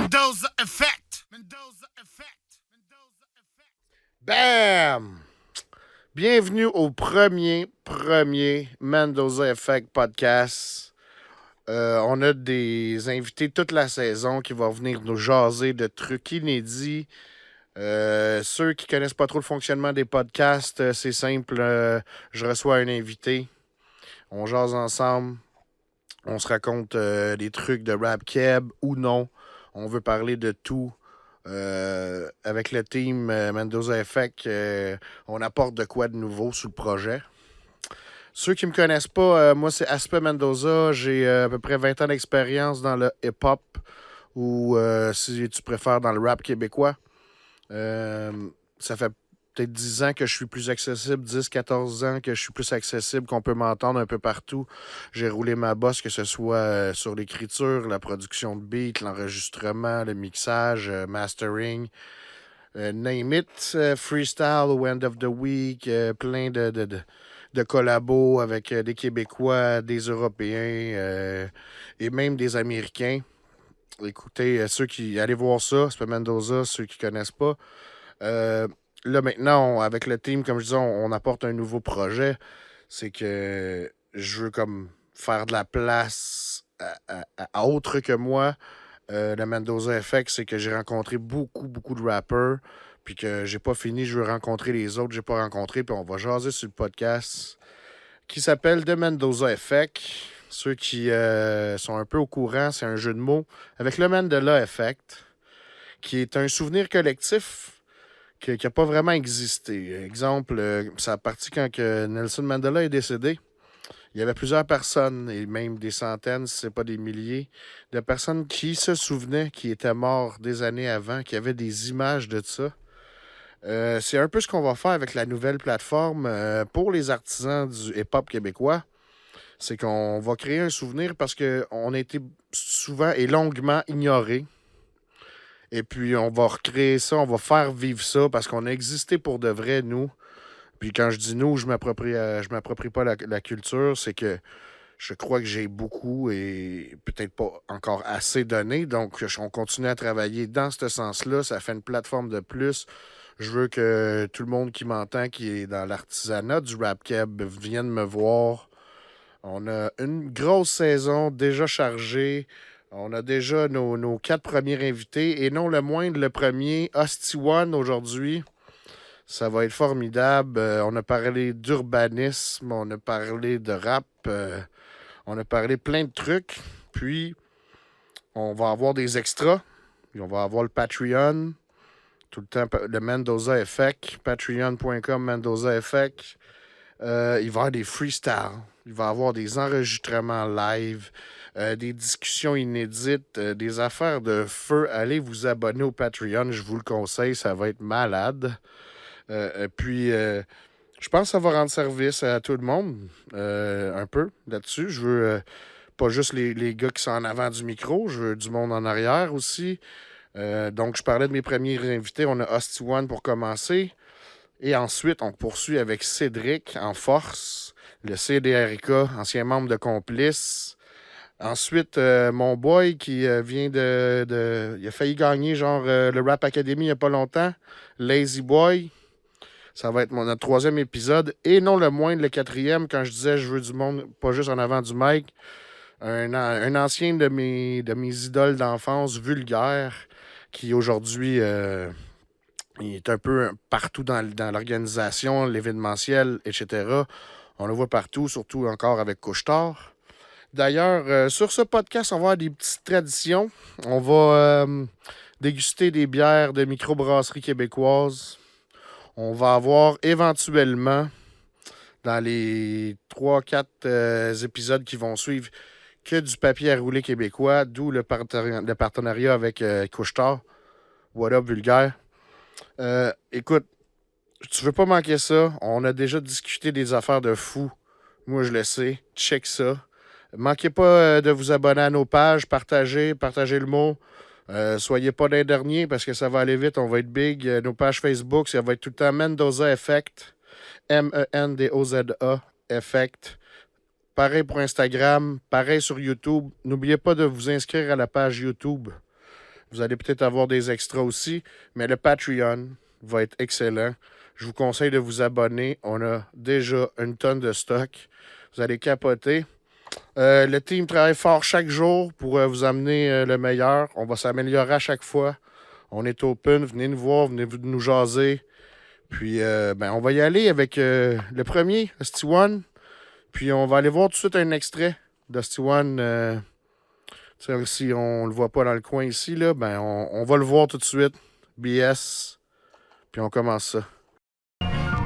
Mendoza Effect. Mendoza Effect. Mendoza Effect. Bam! Bienvenue au premier Mendoza Effect podcast. On a des invités toute la saison qui vont venir nous jaser de trucs inédits. Ceux qui connaissent pas trop le fonctionnement des podcasts, c'est simple. Je reçois un invité. On jase ensemble. On se raconte des trucs de rap keb ou non. On veut parler de tout. Avec le team Mendoza Effect, on apporte de quoi de nouveau sur le projet. Ceux qui me connaissent pas, moi c'est Aspe Mendoza. J'ai à peu près 20 ans d'expérience dans le hip-hop ou si tu préfères dans le rap québécois. Ça fait peut-être 10 ans que je suis plus accessible, 10-14 ans que je suis plus accessible, qu'on peut m'entendre un peu partout. J'ai roulé ma bosse, que ce soit sur l'écriture, la production de beats, l'enregistrement, le mixage, mastering, name it, freestyle au end of the week, plein de collabos avec des Québécois, des Européens et même des Américains. Écoutez, allez voir ça, c'est Mendoza, ceux qui connaissent pas. Là, maintenant, avec le team, comme je disais, on apporte un nouveau projet. C'est que je veux comme faire de la place à autre que moi. Le Mendoza Effect, c'est que j'ai rencontré beaucoup de rappers. Puis que j'ai pas fini, je veux rencontrer les autres que j'ai pas rencontrés. Puis on va jaser sur le podcast qui s'appelle The Mendoza Effect. Ceux qui sont un peu au courant, c'est un jeu de mots avec le Mandela Effect, qui est un souvenir collectif qui n'a pas vraiment existé. Exemple, ça a parti quand que Nelson Mandela est décédé. Il y avait plusieurs personnes, et même des centaines, si ce n'est pas des milliers, de personnes qui se souvenaient qui étaient morts des années avant, qui avaient des images de ça. C'est un peu ce qu'on va faire avec la nouvelle plateforme pour les artisans du hip-hop québécois. C'est qu'on va créer un souvenir parce qu'on a été souvent et longuement ignorés. Et puis, on va recréer ça, on va faire vivre ça parce qu'on a existé pour de vrai, nous. Puis quand je dis nous, je m'approprie pas la culture, c'est que je crois que j'ai beaucoup et peut-être pas encore assez donné. Donc, on continue à travailler dans ce sens-là. Ça fait une plateforme de plus. Je veux que tout le monde qui m'entend, qui est dans l'artisanat du rap keb, vienne me voir. On a une grosse saison déjà chargée. On a déjà nos 4 premiers invités. Et non le moindre, le premier, Hosty One aujourd'hui. Ça va être formidable. On a parlé d'urbanisme, on a parlé de rap, on a parlé plein de trucs. Puis, on va avoir des extras. Puis on va avoir le Patreon. Tout le temps, le Mendoza Effect. Patreon.com Mendoza Effect. Il va y avoir des freestyles. Il va y avoir des enregistrements live, des discussions inédites, des affaires de feu. Allez vous abonner au Patreon, je vous le conseille, ça va être malade. Puis, je pense que ça va rendre service à tout le monde, un peu là-dessus. Je veux pas juste les gars qui sont en avant du micro, je veux du monde en arrière aussi. Donc, je parlais de mes premiers invités. On a Hosty One pour commencer. Et ensuite, on poursuit avec Cédric en force, le CDRK, ancien membre de Complice. Ensuite, mon boy qui vient Il a failli gagner genre le Rap Academy il n'y a pas longtemps. Lazy Boy. Ça va être notre 3e épisode. Et non le moindre, le 4e, quand je disais je veux du monde, pas juste en avant du mic. Un ancien de mes idoles d'enfance, Vulgaire, qui aujourd'hui il est un peu partout dans l'organisation, l'événementiel, etc. On le voit partout, surtout encore avec Couche-Tard. D'ailleurs, sur ce podcast, on va avoir des petites traditions. On va déguster des bières de microbrasserie québécoise. On va avoir éventuellement, dans les 3-4 épisodes qui vont suivre, que du papier à rouler québécois, d'où le partenariat avec Couche-Tard. What up, Vulgaire? Écoute, tu veux pas manquer ça. On a déjà discuté des affaires de fou. Moi, je le sais. Check ça. Manquez pas de vous abonner à nos pages, partagez le mot. Soyez pas d'un dernier parce que ça va aller vite, on va être big. Nos pages Facebook, ça va être tout le temps Mendoza Effect. Mendoza Effect. Pareil pour Instagram, pareil sur YouTube. N'oubliez pas de vous inscrire à la page YouTube. Vous allez peut-être avoir des extras aussi, mais le Patreon va être excellent. Je vous conseille de vous abonner. On a déjà une tonne de stock. Vous allez capoter. Le team travaille fort chaque jour pour vous amener le meilleur. On va s'améliorer à chaque fois. On est open. Venez nous voir, venez nous jaser. Puis, on va y aller avec le premier, Hostie One. Puis, on va aller voir tout de suite un extrait d'Hostie One. Si on le voit pas dans le coin ici, là, on va le voir tout de suite. BS. Puis, on commence ça.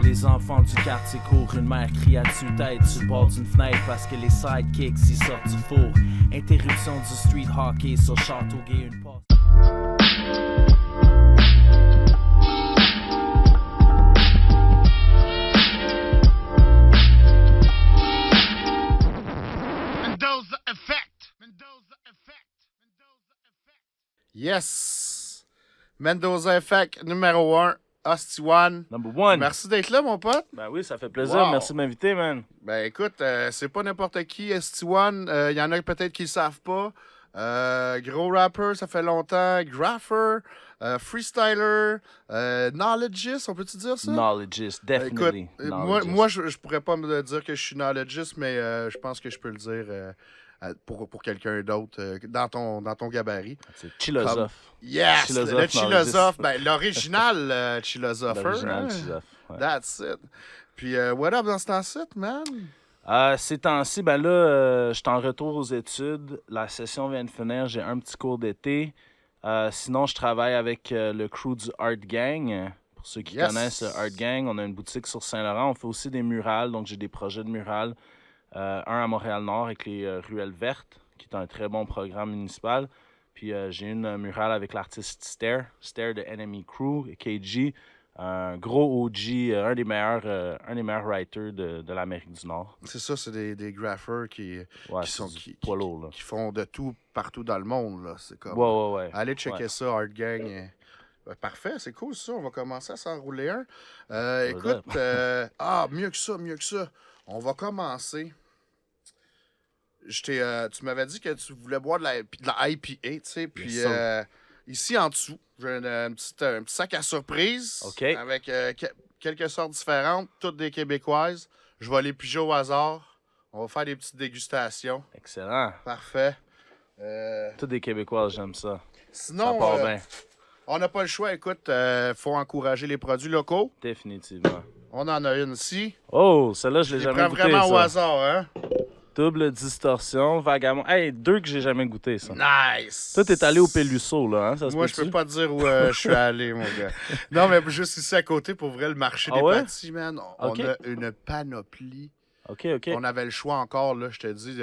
Les enfants du quartier courent, une mère crie à tue-tête sur le bord d'une fenêtre parce que les sidekicks y sortent du four. Interruption du street hockey sur Châteauguay, une passe. Mendoza effect. Mendoza effect. Mendoza effect. Yes! Mendoza Effect numéro 1. Hostie One. Number one. Merci d'être là, mon pote. Ben oui, ça fait plaisir. Wow. Merci de m'inviter, man. Ben écoute, c'est pas n'importe qui, Hostie One. Il y en a peut-être qui le savent pas. Gros rapper, ça fait longtemps. Grapher, freestyler, knowledgeist, on peut-tu dire ça? Knowledgeist, definitely. Écoute, moi je pourrais pas me dire que je suis knowledgeist, mais je pense que je peux le dire pour quelqu'un d'autre dans ton gabarit. C'est philosophe. Yes! Philosophe, le philosophe, l'original philosopher. L'original hein? philosophe, ouais. That's it. Puis, what up dans ce temps-ci, man? Ces temps-ci, je suis en retour aux études. La session vient de finir. J'ai un petit cours d'été. Sinon, je travaille avec le crew du Art Gang. Pour ceux qui Yes. connaissent le Art Gang, on a une boutique sur Saint-Laurent. On fait aussi des murales. Donc, j'ai des projets de murales. Un à Montréal-Nord avec les Ruelles Vertes, qui est un très bon programme municipal. Puis, j'ai une murale avec l'artiste Stair de Enemy Crew et KG. Un gros OG, un des meilleurs writers de l'Amérique du Nord. C'est ça, c'est des graphers qui Ouais, Qui sont- c'est du qui- poids lourd, là. qui font de tout partout dans le monde. Là. C'est comme. Ouais. Allez checker Ouais. ça, Art Gang. Parfait, c'est cool ça. On va commencer à s'enrouler un. Hold Écoute, mieux que ça. On va commencer. Tu m'avais dit que tu voulais boire de la IPA, tu sais. Puis Yes, sir. ici en dessous, j'ai un petit sac à surprise OK. avec quelques sortes différentes, toutes des québécoises. Je vais les piger au hasard. On va faire des petites dégustations. Excellent. Parfait. Tous des Québécois, j'aime ça. Ça Sinon, part bien, on n'a pas le choix. Écoute, faut encourager les produits locaux. définitivement. On en a une ici. Oh, celle-là, je l'ai Je jamais prends goûté, vraiment au ça. hasard, hein? Double distorsion, vagabond. Hey, deux que j'ai jamais goûté, ça. Nice! Toi, t'es allé au Pélusseau, là, hein? Ça se Moi, je peut-tu? peux pas te dire où je suis allé, mon gars. Non, mais juste ici à côté, pour vrai, le marché Ah des ouais? pâtisseries, man, on Ok. a une panoplie. OK. On avait le choix encore, là, je te dis.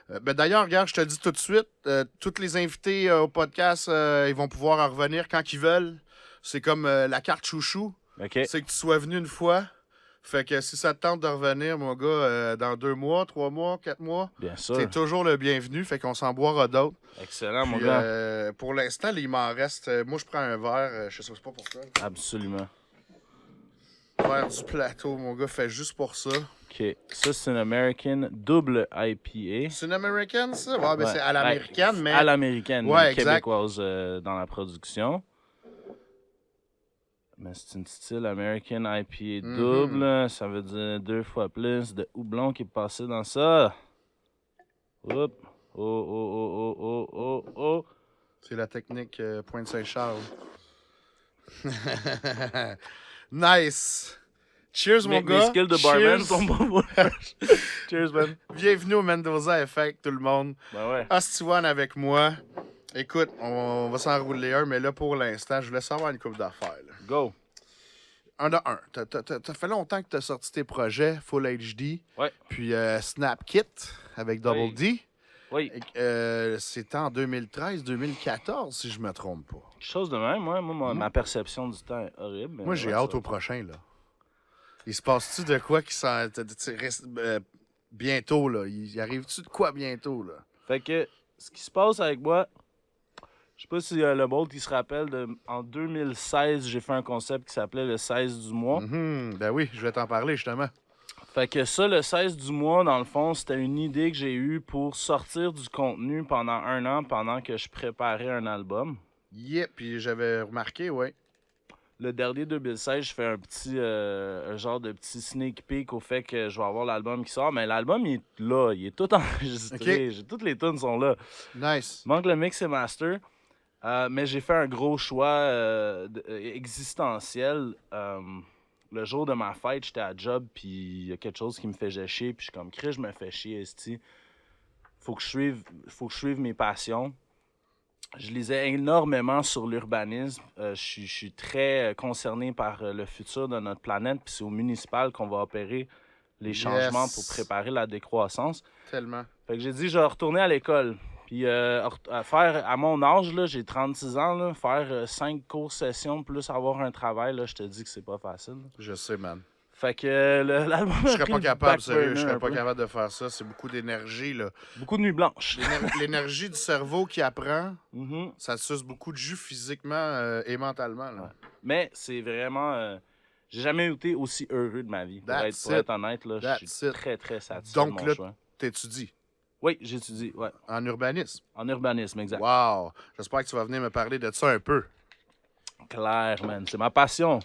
D'ailleurs, regarde, je te dis tout de suite, tous les invités au podcast, ils vont pouvoir en revenir quand ils veulent. C'est comme la carte chouchou. OK. C'est que tu sois venu une fois. Fait que si ça te tente de revenir, mon gars, dans 2 mois, 3 mois, 4 mois, Bien sûr. t'es toujours le bienvenu. Fait qu'on s'en boira d'autres. Excellent, mon Puis, gars. pour l'instant, il m'en reste. Moi, je prends un verre. Je sais pas pourquoi. Absolument. Verre du plateau, mon gars, fait juste pour ça. OK. Ça, c'est une American double IPA. C'est une American, ça? Ouais, ben, Ouais. c'est à l'américaine, Ouais, mais. À l'américaine, Ouais, mais exact. québécoise dans la production. Mais c'est une style American IPA Mhm. double. Ça veut dire 2 fois plus de houblon qui est passé dans ça. Oups. Oh. C'est la technique Pointe-Saint-Charles. Nice! Cheers, mon Mes gars! skills de barman Cheers. sont pas bons. Cheers, man. Bienvenue au Mendoza Effect, tout le monde. Ben ouais. Hostie One avec moi. Écoute, on va s'enrouler un, mais là, pour l'instant, je voulais savoir une couple d'affaires. Là. Go. Un de un. T'as fait longtemps que t'as sorti tes projets Full HD, Ouais. puis Snap Kit avec Double Oui. D. Oui. C'était en 2013-2014, si je me trompe pas. Quelque chose de même, ouais. Moi, ma perception du temps est horrible. mais Moi, j'ai ouais, hâte ça- au prochain, là. Il se passe-tu de quoi qui s'en... bientôt, là? Il arrive-tu de quoi bientôt, là? Fait que, ce qui se passe avec moi, je sais pas si le monde qui se rappelle, en 2016, j'ai fait un concept qui s'appelait le 16 du mois. Mhm, ben oui, je vais t'en parler, justement. Fait que ça, le 16 du mois, dans le fond, c'était une idée que j'ai eue pour sortir du contenu pendant 1 an, pendant que je préparais un album. Yeah, puis j'avais remarqué, ouais. Le dernier 2016, je fais un genre de petit sneak peek au fait que je vais avoir l'album qui sort. Mais l'album, il est là, il est tout enregistré. Toutes les tunes sont là. Nice. Manque le mix et master. Mais j'ai fait un gros choix existentiel. Le jour de ma fête, j'étais à job, puis il y a quelque chose qui me fait chier. Puis je suis comme, Chris, je me fais chier, esti. Faut que je suive mes passions. Je lisais énormément sur l'urbanisme. Je suis très concerné par le futur de notre planète. Puis c'est au municipal qu'on va opérer les changements pour préparer la décroissance. Tellement. Fait que j'ai dit, je vais retourner à l'école. Puis faire, à mon âge, là, j'ai 36 ans, là, faire 5 cours sessions plus avoir un travail, là, je te dis que c'est pas facile. Je sais, man. Fait que l'album Je serais pas capable, sérieux. Je serais un pas peu. capable de faire ça. C'est beaucoup d'énergie, là. Beaucoup de nuits blanches. L'énergie du cerveau qui apprend, Mhm. ça suce beaucoup de jus physiquement et mentalement, là. Ouais. Mais c'est vraiment... j'ai jamais été aussi heureux de ma vie. Pour être honnête, là, je suis très, très satisfait de mon choix. T'étudies Oui, j'étudie, ouais. en urbanisme. En urbanisme, exact. Wow! J'espère que tu vas venir me parler de ça un peu. Clair, man. C'est ma passion.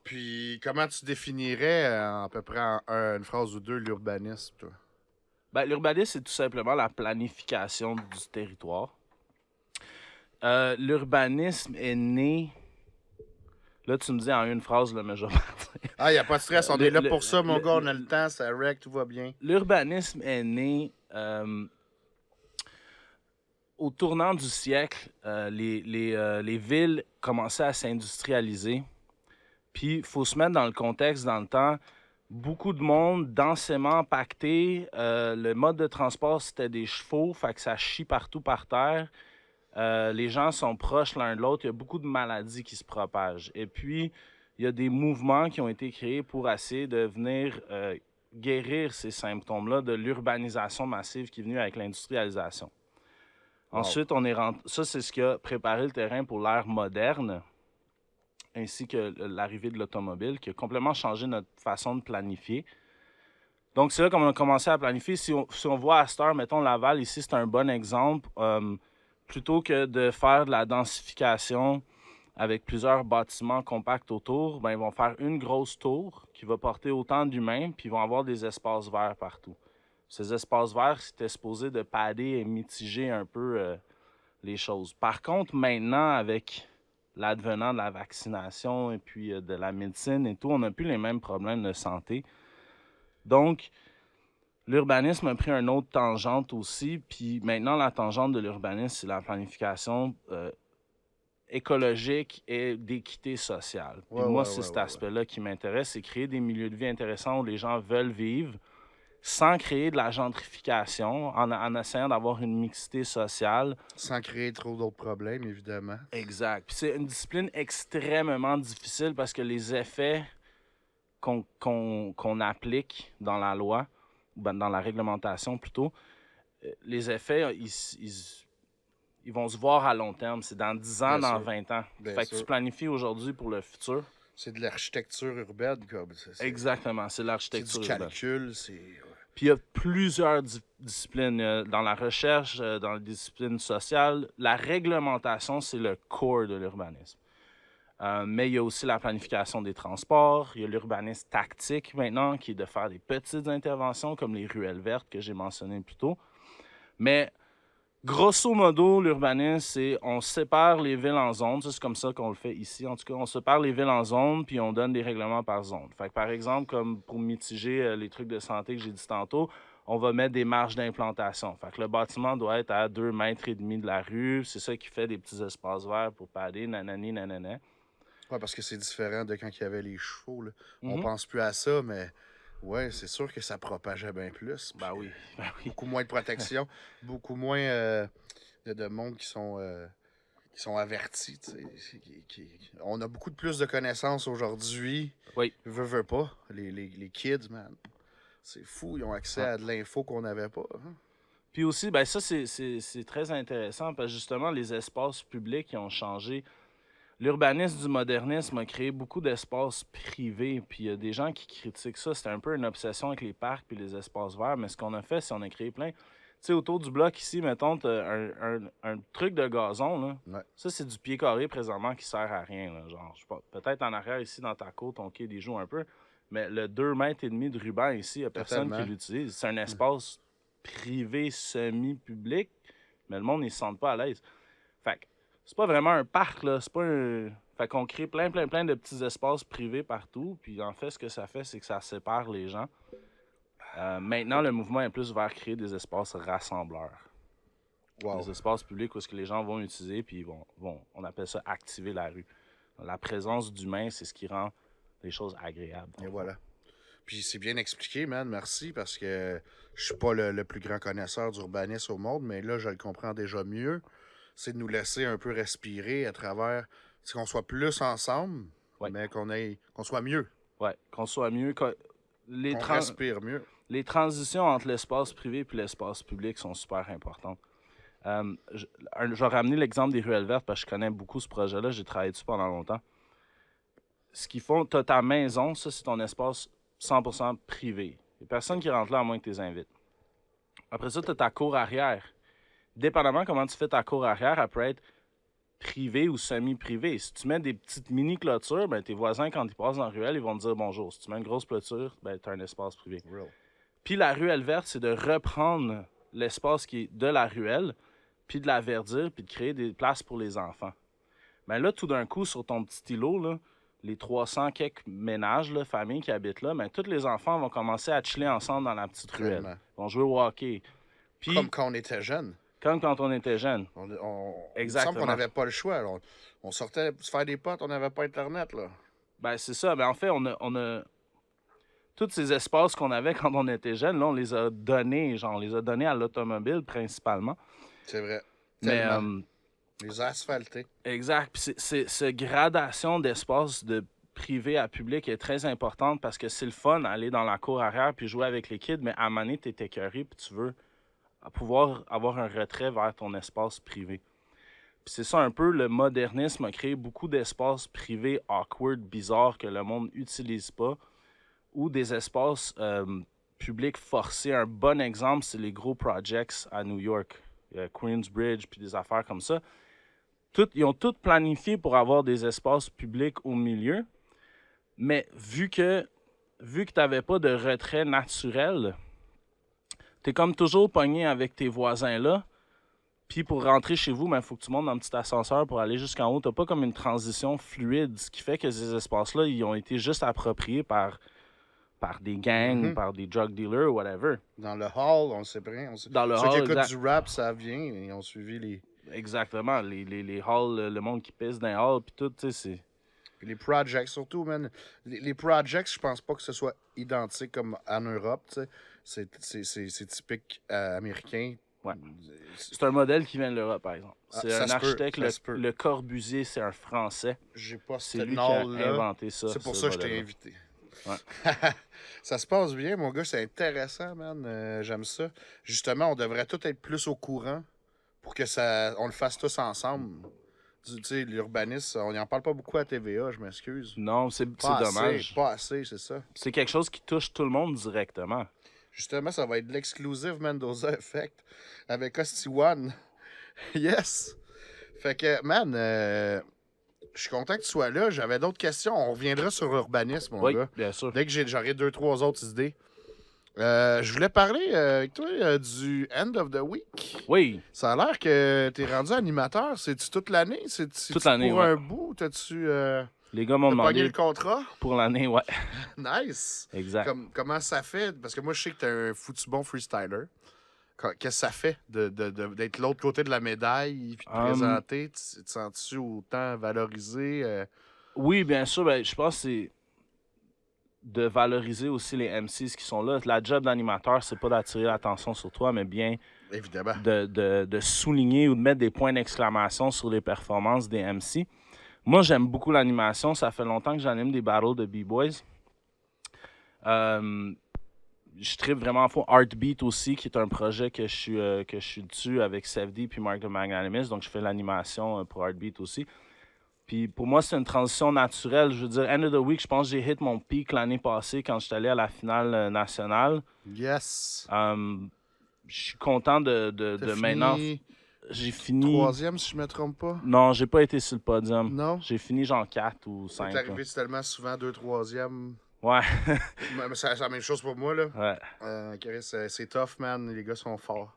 Puis, comment tu définirais à peu près en une phrase ou deux l'urbanisme, toi? Ben, l'urbanisme, c'est tout simplement la planification du territoire. L'urbanisme est né... Là, tu me dis en une phrase, là, mais je vais partir. Ah, il n'y a pas de stress, on est là pour ça, mon gars, on a le temps, ça rec, tout va bien. L'urbanisme est né au tournant du siècle. Les villes commençaient à s'industrialiser. Puis, il faut se mettre dans le contexte, dans le temps. Beaucoup de monde densément pacté. Le mode de transport, c'était des chevaux, fait que ça chie partout par terre. Les gens sont proches l'un de l'autre. Il y a beaucoup de maladies qui se propagent. Et puis, il y a des mouvements qui ont été créés pour essayer de venir guérir ces symptômes-là de l'urbanisation massive qui est venue avec l'industrialisation. Wow. Ensuite, ça, c'est ce qui a préparé le terrain pour l'ère moderne, ainsi que l'arrivée de l'automobile, qui a complètement changé notre façon de planifier. Donc, c'est là qu'on a commencé à planifier. Si on voit à cette heure, mettons Laval, ici, c'est un bon exemple. Plutôt que de faire de la densification avec plusieurs bâtiments compacts autour, ben, ils vont faire une grosse tour qui va porter autant d'humains, puis ils vont avoir des espaces verts partout. Ces espaces verts, c'était supposé de padder et mitiger un peu les choses. Par contre, maintenant, avec l'advenant de la vaccination et puis de la médecine et tout, on n'a plus les mêmes problèmes de santé. Donc, l'urbanisme a pris une autre tangente aussi, puis maintenant, la tangente de l'urbanisme, c'est la planification écologique et d'équité sociale. Puis moi, c'est cet aspect-là qui m'intéresse, c'est créer des milieux de vie intéressants où les gens veulent vivre sans créer de la gentrification, en essayant d'avoir une mixité sociale. Sans créer trop d'autres problèmes, évidemment. Exact. Puis c'est une discipline extrêmement difficile parce que les effets qu'on applique dans la loi, dans la réglementation plutôt, les effets, ils vont se voir à long terme. C'est dans 10 ans, dans 20 ans. Fait que tu planifies aujourd'hui pour le futur. C'est de l'architecture urbaine, comme ça. Exactement, c'est l'architecture urbaine. C'est du calcul, c'est... Puis il y a plusieurs disciplines. Dans la recherche, dans les disciplines sociales, la réglementation, c'est le core de l'urbanisme. Mais il y a aussi la planification des transports. Il y a l'urbanisme tactique maintenant, qui est de faire des petites interventions comme les ruelles vertes que j'ai mentionnées plus tôt. Mais grosso modo, l'urbanisme, c'est on sépare les villes en zones. C'est comme ça qu'on le fait ici. En tout cas, on sépare les villes en zones puis on donne des règlements par zone. Fait que, par exemple, comme pour mitiger les trucs de santé que j'ai dit tantôt, on va mettre des marges d'implantation. Fait que le bâtiment doit être à 2,5 mètres de la rue. C'est ça qui fait des petits espaces verts pour padder, nanani, nanana. Oui, parce que c'est différent de quand il y avait les chevaux. Là. On pense plus à ça, mais ouais, c'est sûr que ça propageait bien plus. Ben oui. Beaucoup moins de protection, beaucoup moins de monde qui sont avertis. On a beaucoup de plus de connaissances aujourd'hui. Oui. Veux pas. Les kids, man. C'est fou, ils ont accès à de l'info qu'on n'avait pas. Hein? Puis aussi, ben ça, c'est très intéressant parce que justement, les espaces publics ont changé. L'urbanisme du modernisme a créé beaucoup d'espaces privés, puis il y a des gens qui critiquent ça. C'était un peu une obsession avec les parcs puis les espaces verts, mais ce qu'on a fait, c'est qu'on a créé plein sais, autour du bloc ici, mettons, t'as un truc de gazon, là. Ouais. Ça, c'est du pied carré présentement qui sert à rien, là. Genre, je sais pas, peut-être en arrière ici dans ta cour, ton kid, il joue un peu. Mais le 2,5 mètres de ruban ici, il n'y a personne Totalement. qui l'utilise. C'est un espace privé semi-public, mais le monde, ils se sentent pas à l'aise. Fait que c'est pas vraiment un parc, là. C'est pas un... Fait qu'on crée plein de petits espaces privés partout. Puis en fait, ce que ça fait, c'est que ça sépare les gens. Maintenant, le mouvement est plus vers créer des espaces rassembleurs. Wow. Des espaces publics où est-ce que les gens vont utiliser, puis on appelle ça activer la rue. La présence d'humains, c'est ce qui rend les choses agréables. Et voilà. Puis c'est bien expliqué, man. Merci, parce que je suis pas le plus grand connaisseur d'urbanisme au monde, mais là, je le comprends déjà mieux. C'est de nous laisser un peu respirer à travers... C'est qu'on soit plus ensemble, Ouais. mais qu'on soit mieux. Ouais, qu'on soit mieux. Qu'on respire mieux. Les transitions entre l'espace privé et l'espace public sont super importantes. Je vais ramener l'exemple des ruelles vertes parce que je connais beaucoup ce projet-là. J'ai travaillé dessus pendant longtemps. Ce qu'ils font, tu as ta maison, ça, c'est ton espace 100% privé. Il n'y a personne qui rentre là à moins que tu les invites. Après ça, tu as ta cour arrière. Dépendamment comment tu fais ta cour arrière, elle peut être privée ou semi-privée. Si tu mets des petites mini-clôtures, ben, tes voisins, quand ils passent dans la ruelle, ils vont te dire bonjour. Si tu mets une grosse clôture, ben, tu as un espace privé. Real. Puis la ruelle verte, c'est de reprendre l'espace qui est de la ruelle, puis de la verdir, puis de créer des places pour les enfants. Mais là, tout d'un coup, sur ton petit îlot, là, les 300 quelques ménages, là, familles qui habitent là, ben, tous les enfants vont commencer à chiller ensemble dans la petite ruelle. Tellement. Ils vont jouer au hockey. Puis, Comme quand on était jeune. comme quand on était jeune. Il me semble Exactement. qu'on n'avait pas le choix. On sortait se faire des potes, on n'avait pas Internet, là. Ben, c'est ça. Ben, en fait, on a... Tous ces espaces qu'on avait quand on était jeune, là, on les a donnés, genre, on les a donnés à l'automobile, principalement. C'est vrai. Mais, Tellement. Les asphaltés. exact. Puis cette gradation d'espace de privé à public est très importante parce que c'est le fun aller dans la cour arrière puis jouer avec les kids, mais à un moment donné, t'es écœuré puis tu veux pouvoir avoir un retrait vers ton espace privé. Puis c'est ça un peu, le modernisme a créé beaucoup d'espaces privés awkward, bizarres, que le monde n'utilise pas, ou des espaces publics forcés. Un bon exemple, c'est les gros projects à New York, Queensbridge, puis des affaires comme ça. Ils ont tout planifié pour avoir des espaces publics au milieu, mais vu que tu n'avais pas de retrait naturel, tu es comme toujours pogné avec tes voisins là. Puis pour rentrer chez vous, il faut que tu montes dans un petit ascenseur pour aller jusqu'en haut. Tu n'as pas comme une transition fluide, ce qui fait que ces espaces-là, ils ont été juste appropriés par des gangs, par des drug dealers, whatever. Dans le hall, on sait rien. Dans le Ceux qui hall, écoutent exact. du rap, ça vient. Ils ont suivi les... Exactement. Les halls, le monde qui pisse dans les halls, puis tout, tu sais, c'est... Les projects, surtout, man. Les projects, je pense pas que ce soit identique comme en Europe, tu sais. C'est typique américain. Ouais. C'est un modèle qui vient de l'Europe, par exemple. C'est ça un se peut, architecte, ça se peut. le Corbusier, c'est un Français. J'ai pas C'est ce lui qui a nom-là. inventé ça. C'est pour ce ça que je t'ai modèle-là. invité. Ouais. Ça se passe bien, mon gars. C'est intéressant, man. J'aime ça. Justement, on devrait tous être plus au courant pour que on le fasse tous ensemble. Tu sais, l'urbanisme, on n'en parle pas beaucoup à TVA, je m'excuse. Non, c'est Pas dommage. assez, pas assez, c'est ça. C'est quelque chose qui touche tout le monde directement. Justement, ça va être l'exclusive Mendoza Effect avec Hosty One. Yes! Fait que, man, je suis content que tu sois là. J'avais d'autres questions. On reviendra sur l'urbanisme, mon Oui, gars. bien sûr. Dès que j'aurai 2-3 autres idées. Je voulais parler avec toi du End of the Week. Oui, Ça a l'air que t'es rendu animateur. C'est-tu toute l'année? C'est-tu Toute l'année, pour ouais. un bout? T'as-tu les gars m'ont t'as pogné demandé le contrat? pour l'année, ouais. Nice! Exact. Comment ça fait? Parce que moi, je sais que t'es un foutu bon freestyler. Qu'est-ce que ça fait d'être de l'autre côté de la médaille puis de présenter? Tu te sens-tu autant valorisé? Oui, bien sûr. Ben, je pense que c'est de valoriser aussi les MCs qui sont là. La job d'animateur, c'est pas d'attirer l'attention sur toi, mais bien Évidemment. de souligner ou de mettre des points d'exclamation sur les performances des MC. Moi, j'aime beaucoup l'animation. Ça fait longtemps que j'anime des battles de B-Boys. Je tripe vraiment à fond Heartbeat aussi, qui est un projet que je suis dessus avec Sefdi puis Mark the Magnanimous. Donc, je fais l'animation pour Heartbeat aussi. Puis pour moi, c'est une transition naturelle. Je veux dire, End of the Week, je pense que j'ai hit mon pic l'année passée quand j'étais allé à la finale nationale. Yes! je suis content de T'as maintenant. fini J'ai fini. 3e, si je me trompe pas. Non, j'ai pas été sur le podium. Non? J'ai fini genre 4 ou T'es 5. arrivé tellement souvent 2, 3e. Ouais. Mais c'est la même chose pour moi, là. Ouais. Chris, c'est tough, man. Les gars sont forts.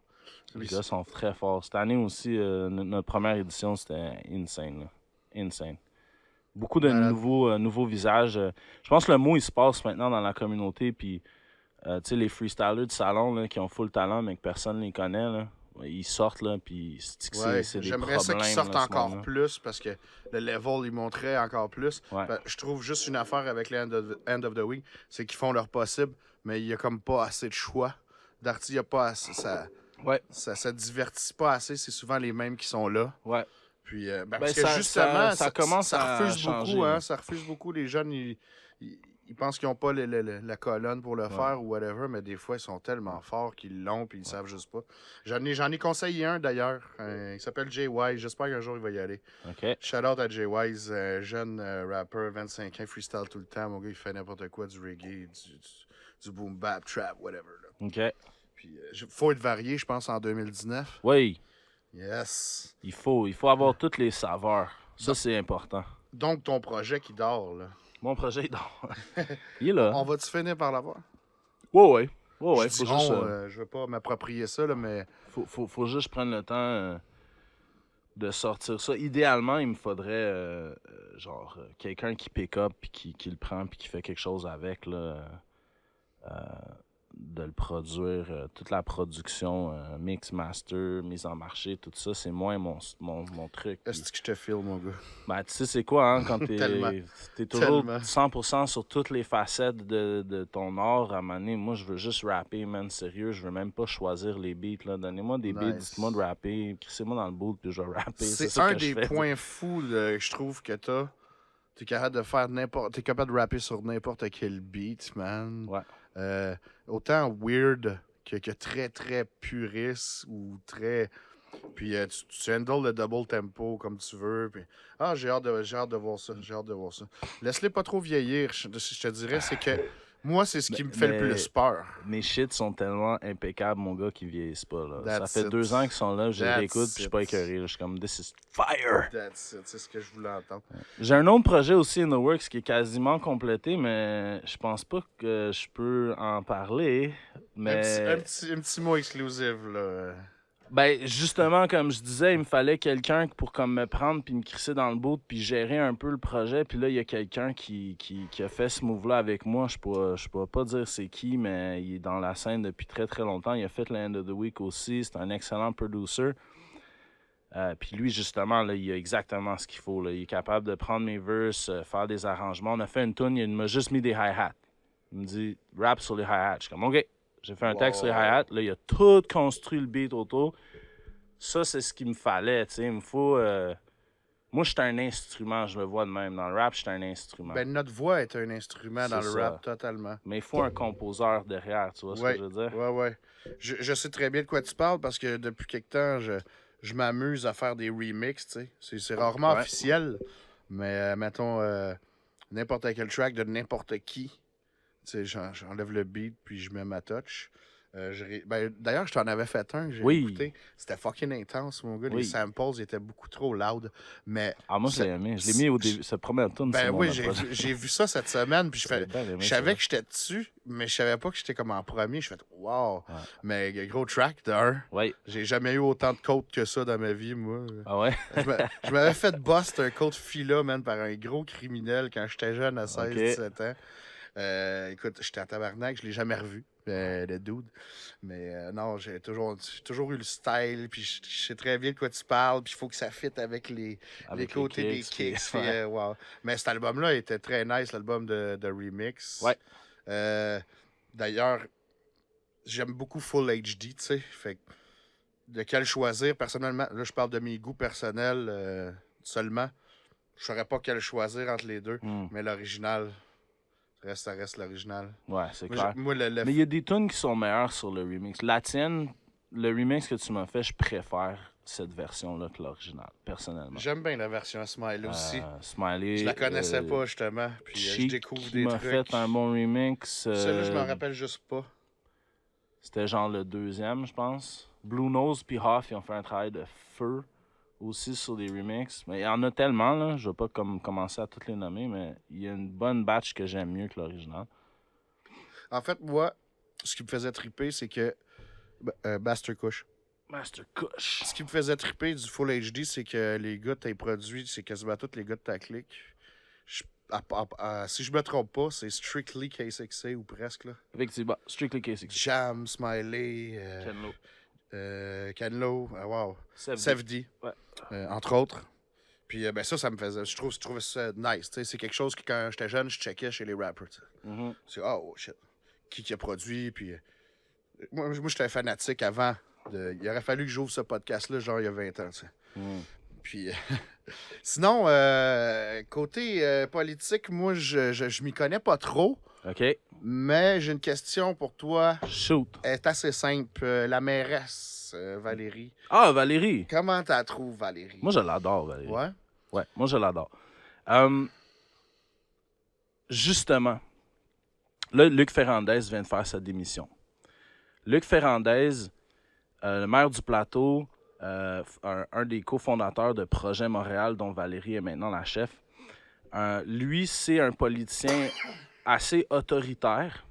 Les gars sont très forts. Cette année aussi, notre première édition, c'était insane. Là. Insane. Beaucoup de Malade. nouveaux visages. Je pense que le mot, il se passe maintenant dans la communauté. Puis, tu sais, les freestylers de salon là, qui ont full talent, mais que personne ne les connaît, là, ils sortent, là, puis Ouais, c'est des j'aimerais ça qu'ils problèmes, sortent là, ce encore monde-là. plus parce que le level, ils montraient encore plus. Ouais. Je trouve juste une affaire avec les End of the Week, c'est qu'ils font leur possible, mais il n'y a comme pas assez de choix. Darty, il n'y a pas assez. Ouais. Ça divertit pas assez, c'est souvent les mêmes qui sont là. Ouais. Puis, parce Ben, que ça- justement, ça commence ça à refuse changer, beaucoup, hein, là. ça refuse beaucoup. Les jeunes, ils pensent qu'ils n'ont pas la colonne pour le faire ou whatever, mais des fois, ils sont tellement forts qu'ils l'ont puis ils savent juste pas. J'en ai conseillé un d'ailleurs. Il s'appelle Jay Wise. J'espère qu'un jour il va y aller. OK. Shout out à Jay Wise, jeune rapper, 25 ans, freestyle tout le temps. Mon gars, il fait n'importe quoi, du reggae, du boom bap, trap, whatever. Là. OK. Puis, faut être varié, je pense, en 2019. Oui, Yes. il faut avoir toutes les saveurs. Ça, c'est important. Donc, ton projet qui dort, là. Mon projet, il dort. Il est là. On va-tu finir par l'avoir? Ouais. Je Faut dis juste, je veux pas m'approprier ça, là, mais faut juste prendre le temps de sortir ça. Idéalement, il me faudrait quelqu'un qui pick up puis qui le prend puis qui fait quelque chose avec là, de le produire, toute la production, mix, master, mise en marché, tout ça, c'est moins mon truc. est-ce que je te file, mon gars? Ben, tu sais, c'est quoi, hein, quand Tellement. t'es toujours Tellement. 100% sur toutes les facettes de ton art à un moment donné. Moi, je veux juste rapper, man, sérieux. Je veux même pas choisir les beats, là. Donnez-moi des beats, Nice. dites-moi de rapper, crissez-moi dans le boot, puis je vais rapper. C'est ça un que je des fais. points fous, là, que je trouve que t'as. T'es capable de faire n'importe. T'es capable de rapper sur n'importe quel beat, man. Ouais. Autant weird que très, très puriste ou très. Puis tu handles le double tempo comme tu veux. Puis... Ah, j'ai hâte de voir ça. J'ai hâte de voir ça. Laisse-les pas trop vieillir. Je te dirais, c'est que moi, c'est ce qui me fait le plus peur. Mes shit sont tellement impeccables, mon gars, qu'ils vieillissent pas. Là. Ça That's fait it. 2 ans qu'ils sont là, je les That's réécoute, puis je suis pas it. écœuré. Là. Je suis comme, this is fire! That's it. C'est ce que je voulais entendre. J'ai un autre projet aussi in the works qui est quasiment complété, mais je pense pas que je peux en parler. Mais Un petit mot exclusif, là. ben justement, comme je disais, il me fallait quelqu'un pour comme me prendre puis me crisser dans le bout puis gérer un peu le projet. Puis là, il y a quelqu'un qui a fait ce move-là avec moi. Je pourrais pas dire c'est qui, mais il est dans la scène depuis très très longtemps. Il a fait le End of the Week aussi. C'est un excellent producer. Puis lui, justement, là, il a exactement ce qu'il faut. Là. Il est capable de prendre mes verses, faire des arrangements. On a fait une tune, il m'a juste mis des hi-hats. Il me dit « rap sur les hi-hats ». Je suis comme « OK ». J'ai fait un texte sur les hi-hats. Là, il a tout construit le beat autour. Ça, c'est ce qu'il me fallait, tu sais. Il me faut... Moi, je suis un instrument, je le vois de même. Dans le rap, je suis un instrument. Ben, notre voix est un instrument dans le C'est ça. rap, totalement. Mais il faut un composeur derrière, tu vois ce que je veux dire? Ouais. Je sais très bien de quoi tu parles parce que depuis quelque temps, je m'amuse à faire des remixes, tu sais. C'est rarement Ouais. officiel, mais mettons n'importe quel track de n'importe qui. Tu sais, j'enlève le beat puis je mets ma touch. D'ailleurs, je t'en avais fait un que j'ai Oui. écouté. C'était fucking intense, mon gars. Oui. Les samples étaient beaucoup trop loud. Mais Ah, moi, je l'ai aimé. Je l'ai mis au début. Cette première tune, ben c'est mon oui, approche. j'ai vu ça cette semaine. Puis J'ai bien aimé je ça. savais que j'étais dessus, mais je savais pas que j'étais comme en premier. Je fais wow. Ouais. Mais gros track de un. Oui. J'ai jamais eu autant de codes que ça dans ma vie, moi. Ah ouais? Je m'avais fait bust un code fila, man, par un gros criminel quand j'étais jeune à 16-17 ans. Écoute, j'étais à tabarnak, je l'ai jamais revu, le dude. Mais non, j'ai toujours eu le style, puis je sais très bien de quoi tu parles, puis il faut que ça fitte avec les côtés des kicks. puis- ouais. Wow. Mais cet album-là était très nice, l'album de Remix. Ouais. D'ailleurs, j'aime beaucoup Full HD, tu sais. Fait que de quel choisir, personnellement, là, je parle de mes goûts personnels seulement. Je saurais pas quel choisir entre les deux, Hmm. mais l'original, ça reste l'original. Ouais, c'est Moi, clair. moi, le Mais il y a des tunes qui sont meilleures sur le remix. La tienne, le remix que tu m'as fait, je préfère cette version-là que l'original, personnellement. j'aime bien la version Smile aussi. Smiley. Je la connaissais pas, justement. Puis je Chic découvre qui des m'a trucs. fait un bon remix. Celle-là, je m'en rappelle juste pas. C'était genre le deuxième, je pense. Blue Nose puis Hoff, ils ont fait un travail de feu aussi sur des remixes. Mais il y en a tellement, là. Je vais pas commencer à toutes les nommer, mais il y a une bonne batch que j'aime mieux que l'original. En fait, moi, ce qui me faisait triper, c'est que Master Kush. Master Kush. Ce qui me faisait triper du Full HD, c'est que les gars t'as produits, c'est quasiment tous les gars de ta clique. Si je me trompe pas, c'est Strictly K6A ou presque. Là. Effectivement, Strictly K6. Jam, Smiley, Kenlo, wow. Sefdi, entre autres. Puis ça me faisait. Je trouvais ça nice. T'sais. C'est quelque chose que quand j'étais jeune, je checkais chez les rappers. Mm-hmm. C'est oh shit. Qui a produit, puis. Moi j'étais fanatique avant. Il aurait fallu que j'ouvre ce podcast-là, genre il y a 20 ans. Puis. Sinon, côté politique, moi, je m'y connais pas trop. OK. Mais j'ai une question pour toi. Shoot. Elle est assez simple. La mairesse, Valérie. Ah, Valérie. Comment tu la trouves, Valérie? Moi, je l'adore, Valérie. Ouais? Ouais, moi, je l'adore. Justement, là, Luc Ferrandez vient de faire sa démission. Luc Ferrandez, le maire du Plateau, un des cofondateurs de Projet Montréal, dont Valérie est maintenant la chef, lui, c'est un politicien assez autoritaire.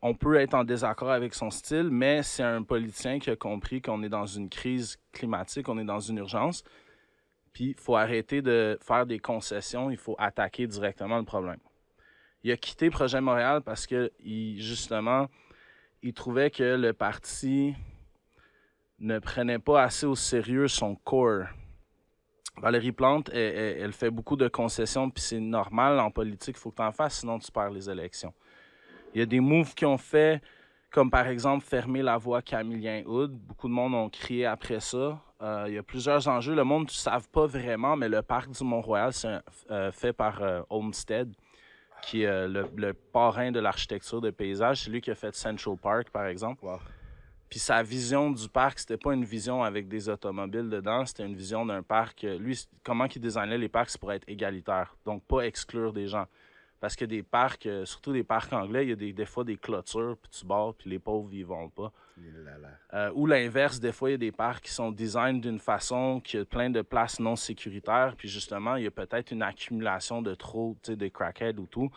On peut être en désaccord avec son style, mais c'est un politicien qui a compris qu'on est dans une crise climatique, on est dans une urgence. Puis il faut arrêter de faire des concessions, il faut attaquer directement le problème. Il a quitté Projet Montréal parce que, justement, il trouvait que le parti ne prenait pas assez au sérieux son core. Valérie Plante, elle fait beaucoup de concessions, puis c'est normal en politique, il faut que tu en fasses, sinon tu perds les élections. Il y a des moves qu'ils ont fait, comme par exemple fermer la voie Camillien-Hood. Beaucoup de monde ont crié après ça. Il y a plusieurs enjeux. Le monde ne savent pas vraiment, mais le parc du Mont-Royal, c'est fait par Olmsted, qui est le parrain de l'architecture de paysage. C'est lui qui a fait Central Park, par exemple. Wow. Puis sa vision du parc, c'était pas une vision avec des automobiles dedans, c'était une vision d'un parc. Lui, comment il designait les parcs, c'est pour être égalitaire, donc pas exclure des gens. Parce que des parcs, surtout des parcs anglais, il y a des fois des clôtures, puis tu barres, puis les pauvres, ils vont pas. Ou l'inverse, des fois, il y a des parcs qui sont design d'une façon qui a plein de places non sécuritaires, puis justement, il y a peut-être une accumulation de trop, tu sais, des crackheads ou tout,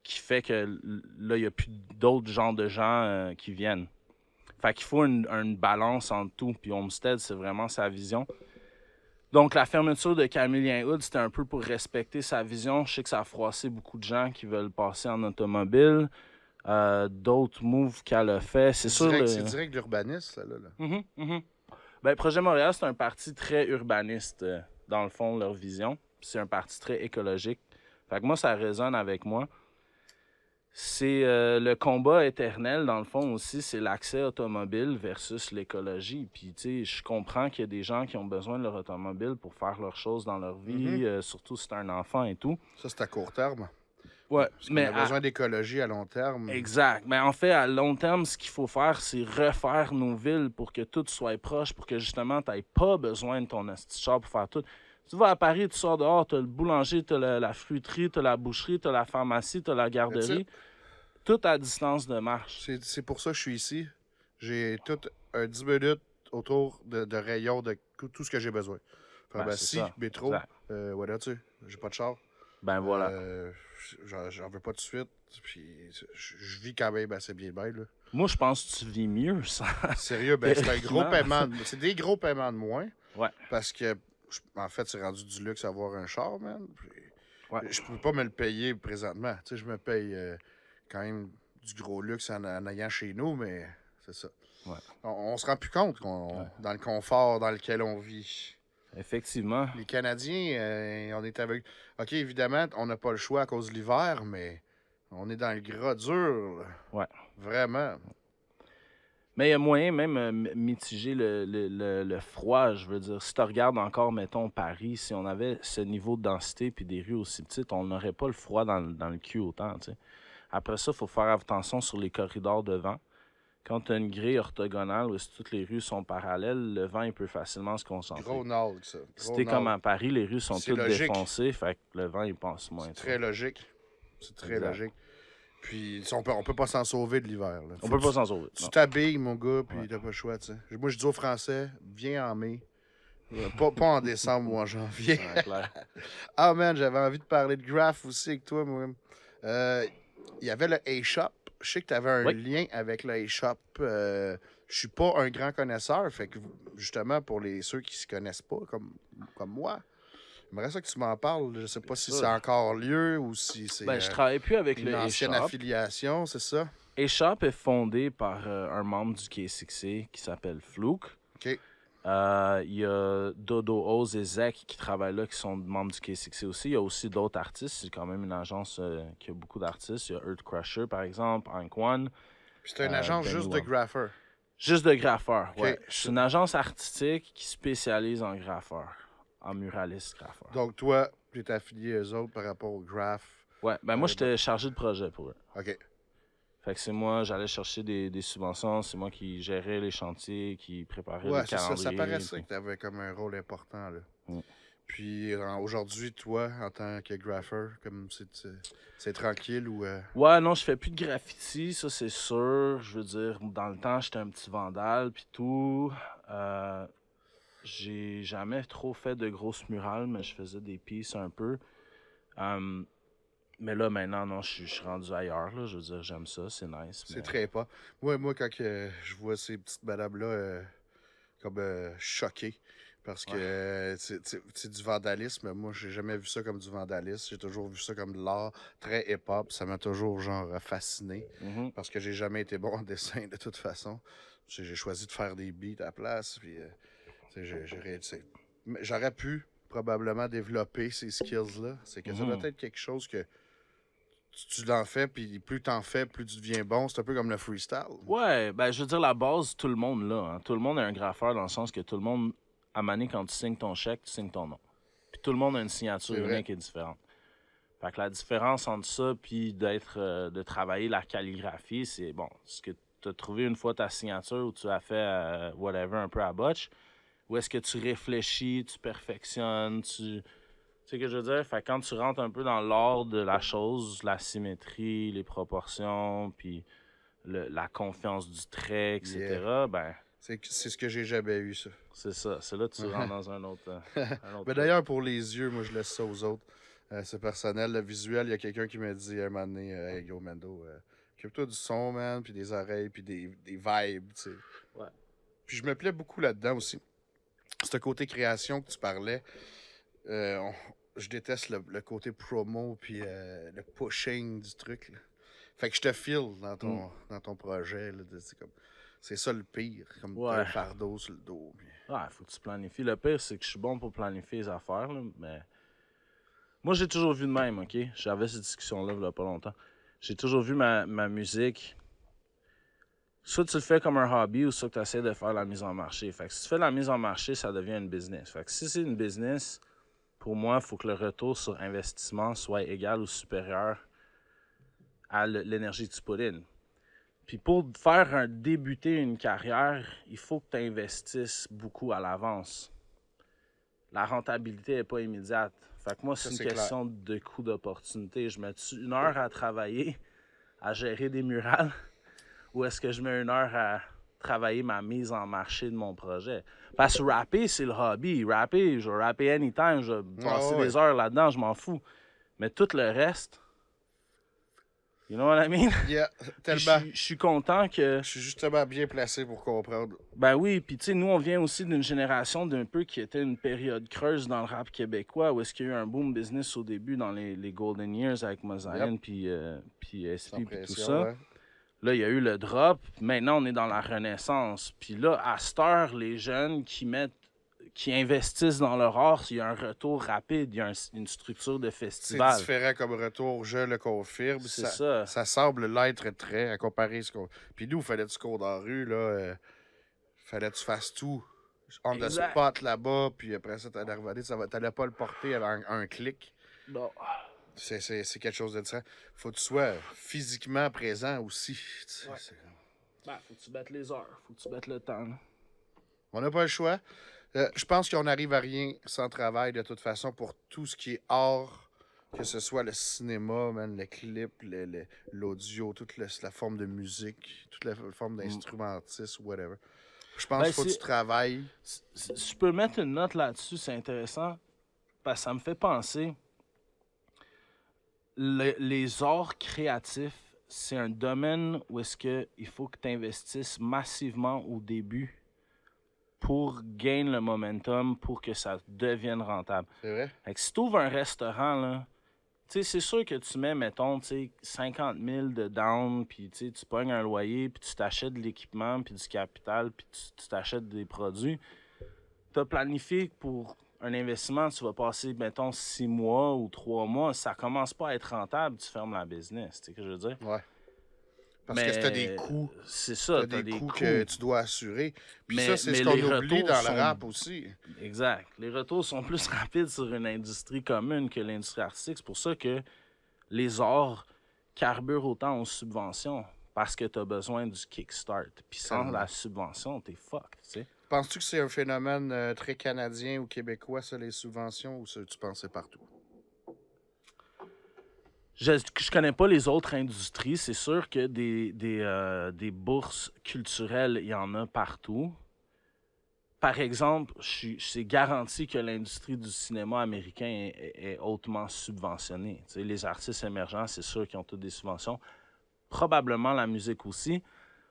qui fait que là, il n'y a plus d'autres genres de gens qui viennent. Fait qu'il faut une balance entre tout. Puis Olmsted, c'est vraiment sa vision. Donc, la fermeture de Camillien-Hood, c'était un peu pour respecter sa vision. Je sais que ça a froissé beaucoup de gens qui veulent passer en automobile. D'autres moves qu'elle a fait, c'est sûr... C'est direct l'urbaniste, là. Ben, Projet Montréal, c'est un parti très urbaniste, dans le fond, leur vision. C'est un parti très écologique. Fait que moi, ça résonne avec moi. C'est le combat éternel, dans le fond, aussi, c'est l'accès automobile versus l'écologie. Puis, tu sais, je comprends qu'il y a des gens qui ont besoin de leur automobile pour faire leurs choses dans leur vie, surtout si t'es un enfant et tout. Ça, c'est à court terme. Ouais, mais on a besoin d'écologie à long terme. Exact. Mais en fait, à long terme, ce qu'il faut faire, c'est refaire nos villes pour que tout soit proche, pour que, justement, tu n'aies pas besoin de ton asti char pour faire tout. Tu vas à Paris, tu sors dehors, tu as le boulanger, tu as la fruiterie, tu as la boucherie, tu as la pharmacie, tu as la garderie. Tout à distance de marche. C'est pour ça que je suis ici. J'ai tout 10 minutes autour de rayons de tout ce que j'ai besoin. Pharmacie, métro, what là-dessus. J'ai pas de char. Ben voilà. J'en veux pas tout de suite. Puis je vis quand même assez bien. Là. Moi, je pense que tu vis mieux, ça. Sérieux, ben c'est un gros paiement. C'est des gros paiements de moins. Ouais. Parce que, en fait, c'est rendu du luxe avoir un char, man. Puis, ouais. Je peux pas me le payer présentement. Tu sais, je me paye quand même du gros luxe en ayant chez nous, mais c'est ça. Ouais. On se rend plus compte dans le confort dans lequel on vit. Effectivement. Les Canadiens, on est avec... OK, évidemment, on n'a pas le choix à cause de l'hiver, mais on est dans le gras dur. Là. Ouais. Vraiment. Mais il y a moyen même mitiger le froid, je veux dire. Si tu regardes encore, mettons, Paris, si on avait ce niveau de densité puis des rues aussi petites, on n'aurait pas le froid dans le cul autant, tu sais. Après ça, il faut faire attention sur les corridors de vent. Quand tu as une grille orthogonale où toutes les rues sont parallèles, le vent il peut facilement se concentrer. Gros nord, ça. Si t'es comme à Paris, les rues sont toutes défoncées, fait que le vent il passe moins. C'est très logique. C'est très logique. Puis on peut pas s'en sauver de l'hiver. Là. On Faut peut pas s'en sauver. tu non. t'habilles, mon gars, puis Ouais. t'as pas le choix, tu sais. Moi, je dis aux Français, viens en mai. Pas en décembre ou en janvier. Ouais, clair. Ah, man, j'avais envie de parler de graph aussi avec toi, moi. Il y avait le A-Shop. Je sais que tu avais un Oui. lien avec le A-Shop. Je suis pas un grand connaisseur, fait que justement, pour ceux qui se connaissent pas, comme moi, j'aimerais ça que tu m'en parles. Je sais pas si sûr. c'est encore lieu ou si c'est Ben, je travaille plus avec une le ancienne eShop. affiliation, c'est ça? eShop est fondé par un membre du K6A qui s'appelle Fluke. OK. Il y a Dodo Oz et Zach qui travaillent là, qui sont membres du K6A aussi. Il y a aussi d'autres artistes. C'est quand même une agence qui a beaucoup d'artistes. Il y a Earth Crusher, par exemple, Hank One. Puis c'est une agence Benny juste de One. graffeurs. Juste de graffeurs, Ok. ouais. C'est une agence artistique qui spécialise en graffeurs, en muraliste graffeurs. Donc, toi, tu es affilié aux autres par rapport au graph. Ouais, ben moi, j'étais chargé de projet pour eux. OK. Fait que c'est moi, j'allais chercher des subventions, c'est moi qui gérais les chantiers, qui préparais Ouais, les c'est ça. calendriers. Ça paraissait puis- que tu avais comme un rôle important, là. Mm. Puis aujourd'hui, toi, en tant que graffeur, comme c'est tranquille ou... Ouais, non, je fais plus de graffiti, ça c'est sûr. Je veux dire, dans le temps, j'étais un petit vandale, puis tout. J'ai jamais trop fait de grosses murales, mais je faisais des pieces un peu. Mais là, maintenant, non, je suis rendu ailleurs, là. Je veux dire, j'aime ça, c'est nice. C'est mais- très pas. Moi quand je vois ces petites madames-là comme choquées, parce que c'est du vandalisme. Moi, j'ai jamais vu ça comme du vandalisme. J'ai toujours vu ça comme de l'art très hip-hop. Ça m'a toujours, genre, fasciné. Mhm. Parce que j'ai jamais été bon en dessin, de toute façon. J'ai choisi de faire des beats à la place. Puis, j'aurais pu probablement développer ces skills-là. C'est que ça doit être quelque chose que tu l'en fais, puis plus t'en fais, plus tu deviens bon. C'est un peu comme le freestyle. Ouais, ben je veux dire, la base, tout le monde là. Hein. Tout le monde est un graffeur dans le sens que tout le monde, à Mané, quand tu signes ton chèque, tu signes ton nom. Puis tout le monde a une signature C'est vrai. unique et différente. Fait que la différence entre ça puis de travailler la calligraphie, c'est bon, ce que tu as trouvé une fois ta signature ou tu as fait whatever un peu à botch, ou est-ce que tu réfléchis, tu perfectionnes, tu sais ce que je veux dire? Fait que quand tu rentres un peu dans l'art de la chose, la symétrie, les proportions, puis la confiance du trait, etc., Yeah. ben, C'est ce que j'ai jamais eu, ça. c'est ça. C'est là que tu rentres dans un autre. Un autre Mais truc. d'ailleurs, pour les yeux, moi, je laisse ça aux autres. C'est personnel. Le visuel, il y a quelqu'un qui m'a dit un moment donné, hey, yo, Mendo, occupe-toi du son, man, puis des oreilles, puis des vibes, tu sais. Ouais. Puis je me plais beaucoup là-dedans aussi. Ce côté création que tu parlais, je déteste le côté promo, puis le pushing du truc, là. Fait que je te file dans ton projet, là. C'est ça le pire, comme Ouais. t'as un fardeau sur le dos. Puis... Ouais, faut que tu planifies. Le pire, c'est que je suis bon pour planifier les affaires, là, mais. Moi, j'ai toujours vu de même, OK? J'avais cette discussion-là il y a pas longtemps. J'ai toujours vu ma musique. Soit tu le fais comme un hobby ou soit tu essaies de faire la mise en marché. Fait que si tu fais la mise en marché, ça devient une business. Fait que si c'est une business, pour moi, il faut que le retour sur investissement soit égal ou supérieur à l'énergie que tu put in. Puis pour faire débuter une carrière, il faut que tu investisses beaucoup à l'avance. La rentabilité n'est pas immédiate. Fait que moi, Ça, c'est c'est une question de coût d'opportunité. Je mets une heure à travailler, à gérer des murales, ou est-ce que je mets une heure à travailler ma mise en marché de mon projet? Parce que rapper, c'est le hobby. Rapper, je vais rapper anytime, je vais passer ouais. des heures là-dedans, je m'en fous. Mais tout le reste, you know what I mean? Yeah, Puis tellement. je suis content que... Je suis justement bien placé pour comprendre. Ben oui, puis tu sais, nous, on vient aussi d'une génération d'un peu qui était une période creuse dans le rap québécois, où est-ce qu'il y a eu un boom business au début dans les Golden Years avec Mosaïen, puis SP, Sans puis tout pression, ça. hein. Là, il y a eu le drop. Maintenant, on est dans la renaissance. Puis là, à cette heure, les jeunes qui investissent dans leur art, il y a un retour rapide, il y a une structure de C'est festival. différent comme retour, je le confirme. C'est ça. Ça semble l'être très à comparer ce qu'on. Puis nous, fallait tu cours dans la rue, là. Fallait que tu fasses tout. On the Exact. spot là-bas, puis après ça, t'allais revenir. T'allais pas le porter à un clic. Bon. C'est quelque chose de différent. Faut que tu sois physiquement présent aussi. Ouais. Ben, faut que tu battes les heures, faut que tu battes le temps. là. On n'a pas le choix. Je pense qu'on n'arrive à rien sans travail de toute façon pour tout ce qui est art Que ce soit le cinéma, man, le clip, l'audio, toute la forme de musique, toute la forme d'instrumentisme, whatever. Je pense Ben, qu'il faut que tu travailles. si je peux mettre une note là-dessus, c'est intéressant, parce que ça me fait penser, les arts créatifs, c'est un domaine où est-ce que il faut que tu investisses massivement au début pour gagner le momentum, pour que ça devienne rentable. C'est vrai? Fait que si tu ouvres un restaurant, là, tu sais, c'est sûr que tu mets, mettons, 50 000 de down, puis tu pognes un loyer, puis tu t'achètes de l'équipement, puis du capital, puis tu t'achètes des produits. Tu as planifié pour un investissement, tu vas passer, mettons, 6 mois ou 3 mois. Ça commence pas à être rentable, tu fermes la business. Tu sais ce que je veux dire? Ouais. Parce Mais que t'as des coûts. c'est ça, T'as t'as des des coûts coûts. que tu dois assurer. Puis Mais- ça, c'est mais ce qu'on les oublie retours dans le sont- rap aussi. Exact. Les retours sont plus rapides sur une industrie commune que l'industrie artistique. C'est pour ça que les arts carburent autant aux subventions. Parce que tu as besoin du kickstart. Puis sans Tellement. la subvention, t'es fucked, tu sais. Penses-tu que c'est un phénomène très canadien ou québécois, ça, les subventions, ou ça, tu pensais partout? Je connais pas les autres industries. C'est sûr que des bourses culturelles, il y en a partout. Par exemple, c'est garanti que l'industrie du cinéma américain est hautement subventionnée. Tu sais, les artistes émergents, c'est sûr qu'ils ont toutes des subventions. Probablement la musique aussi.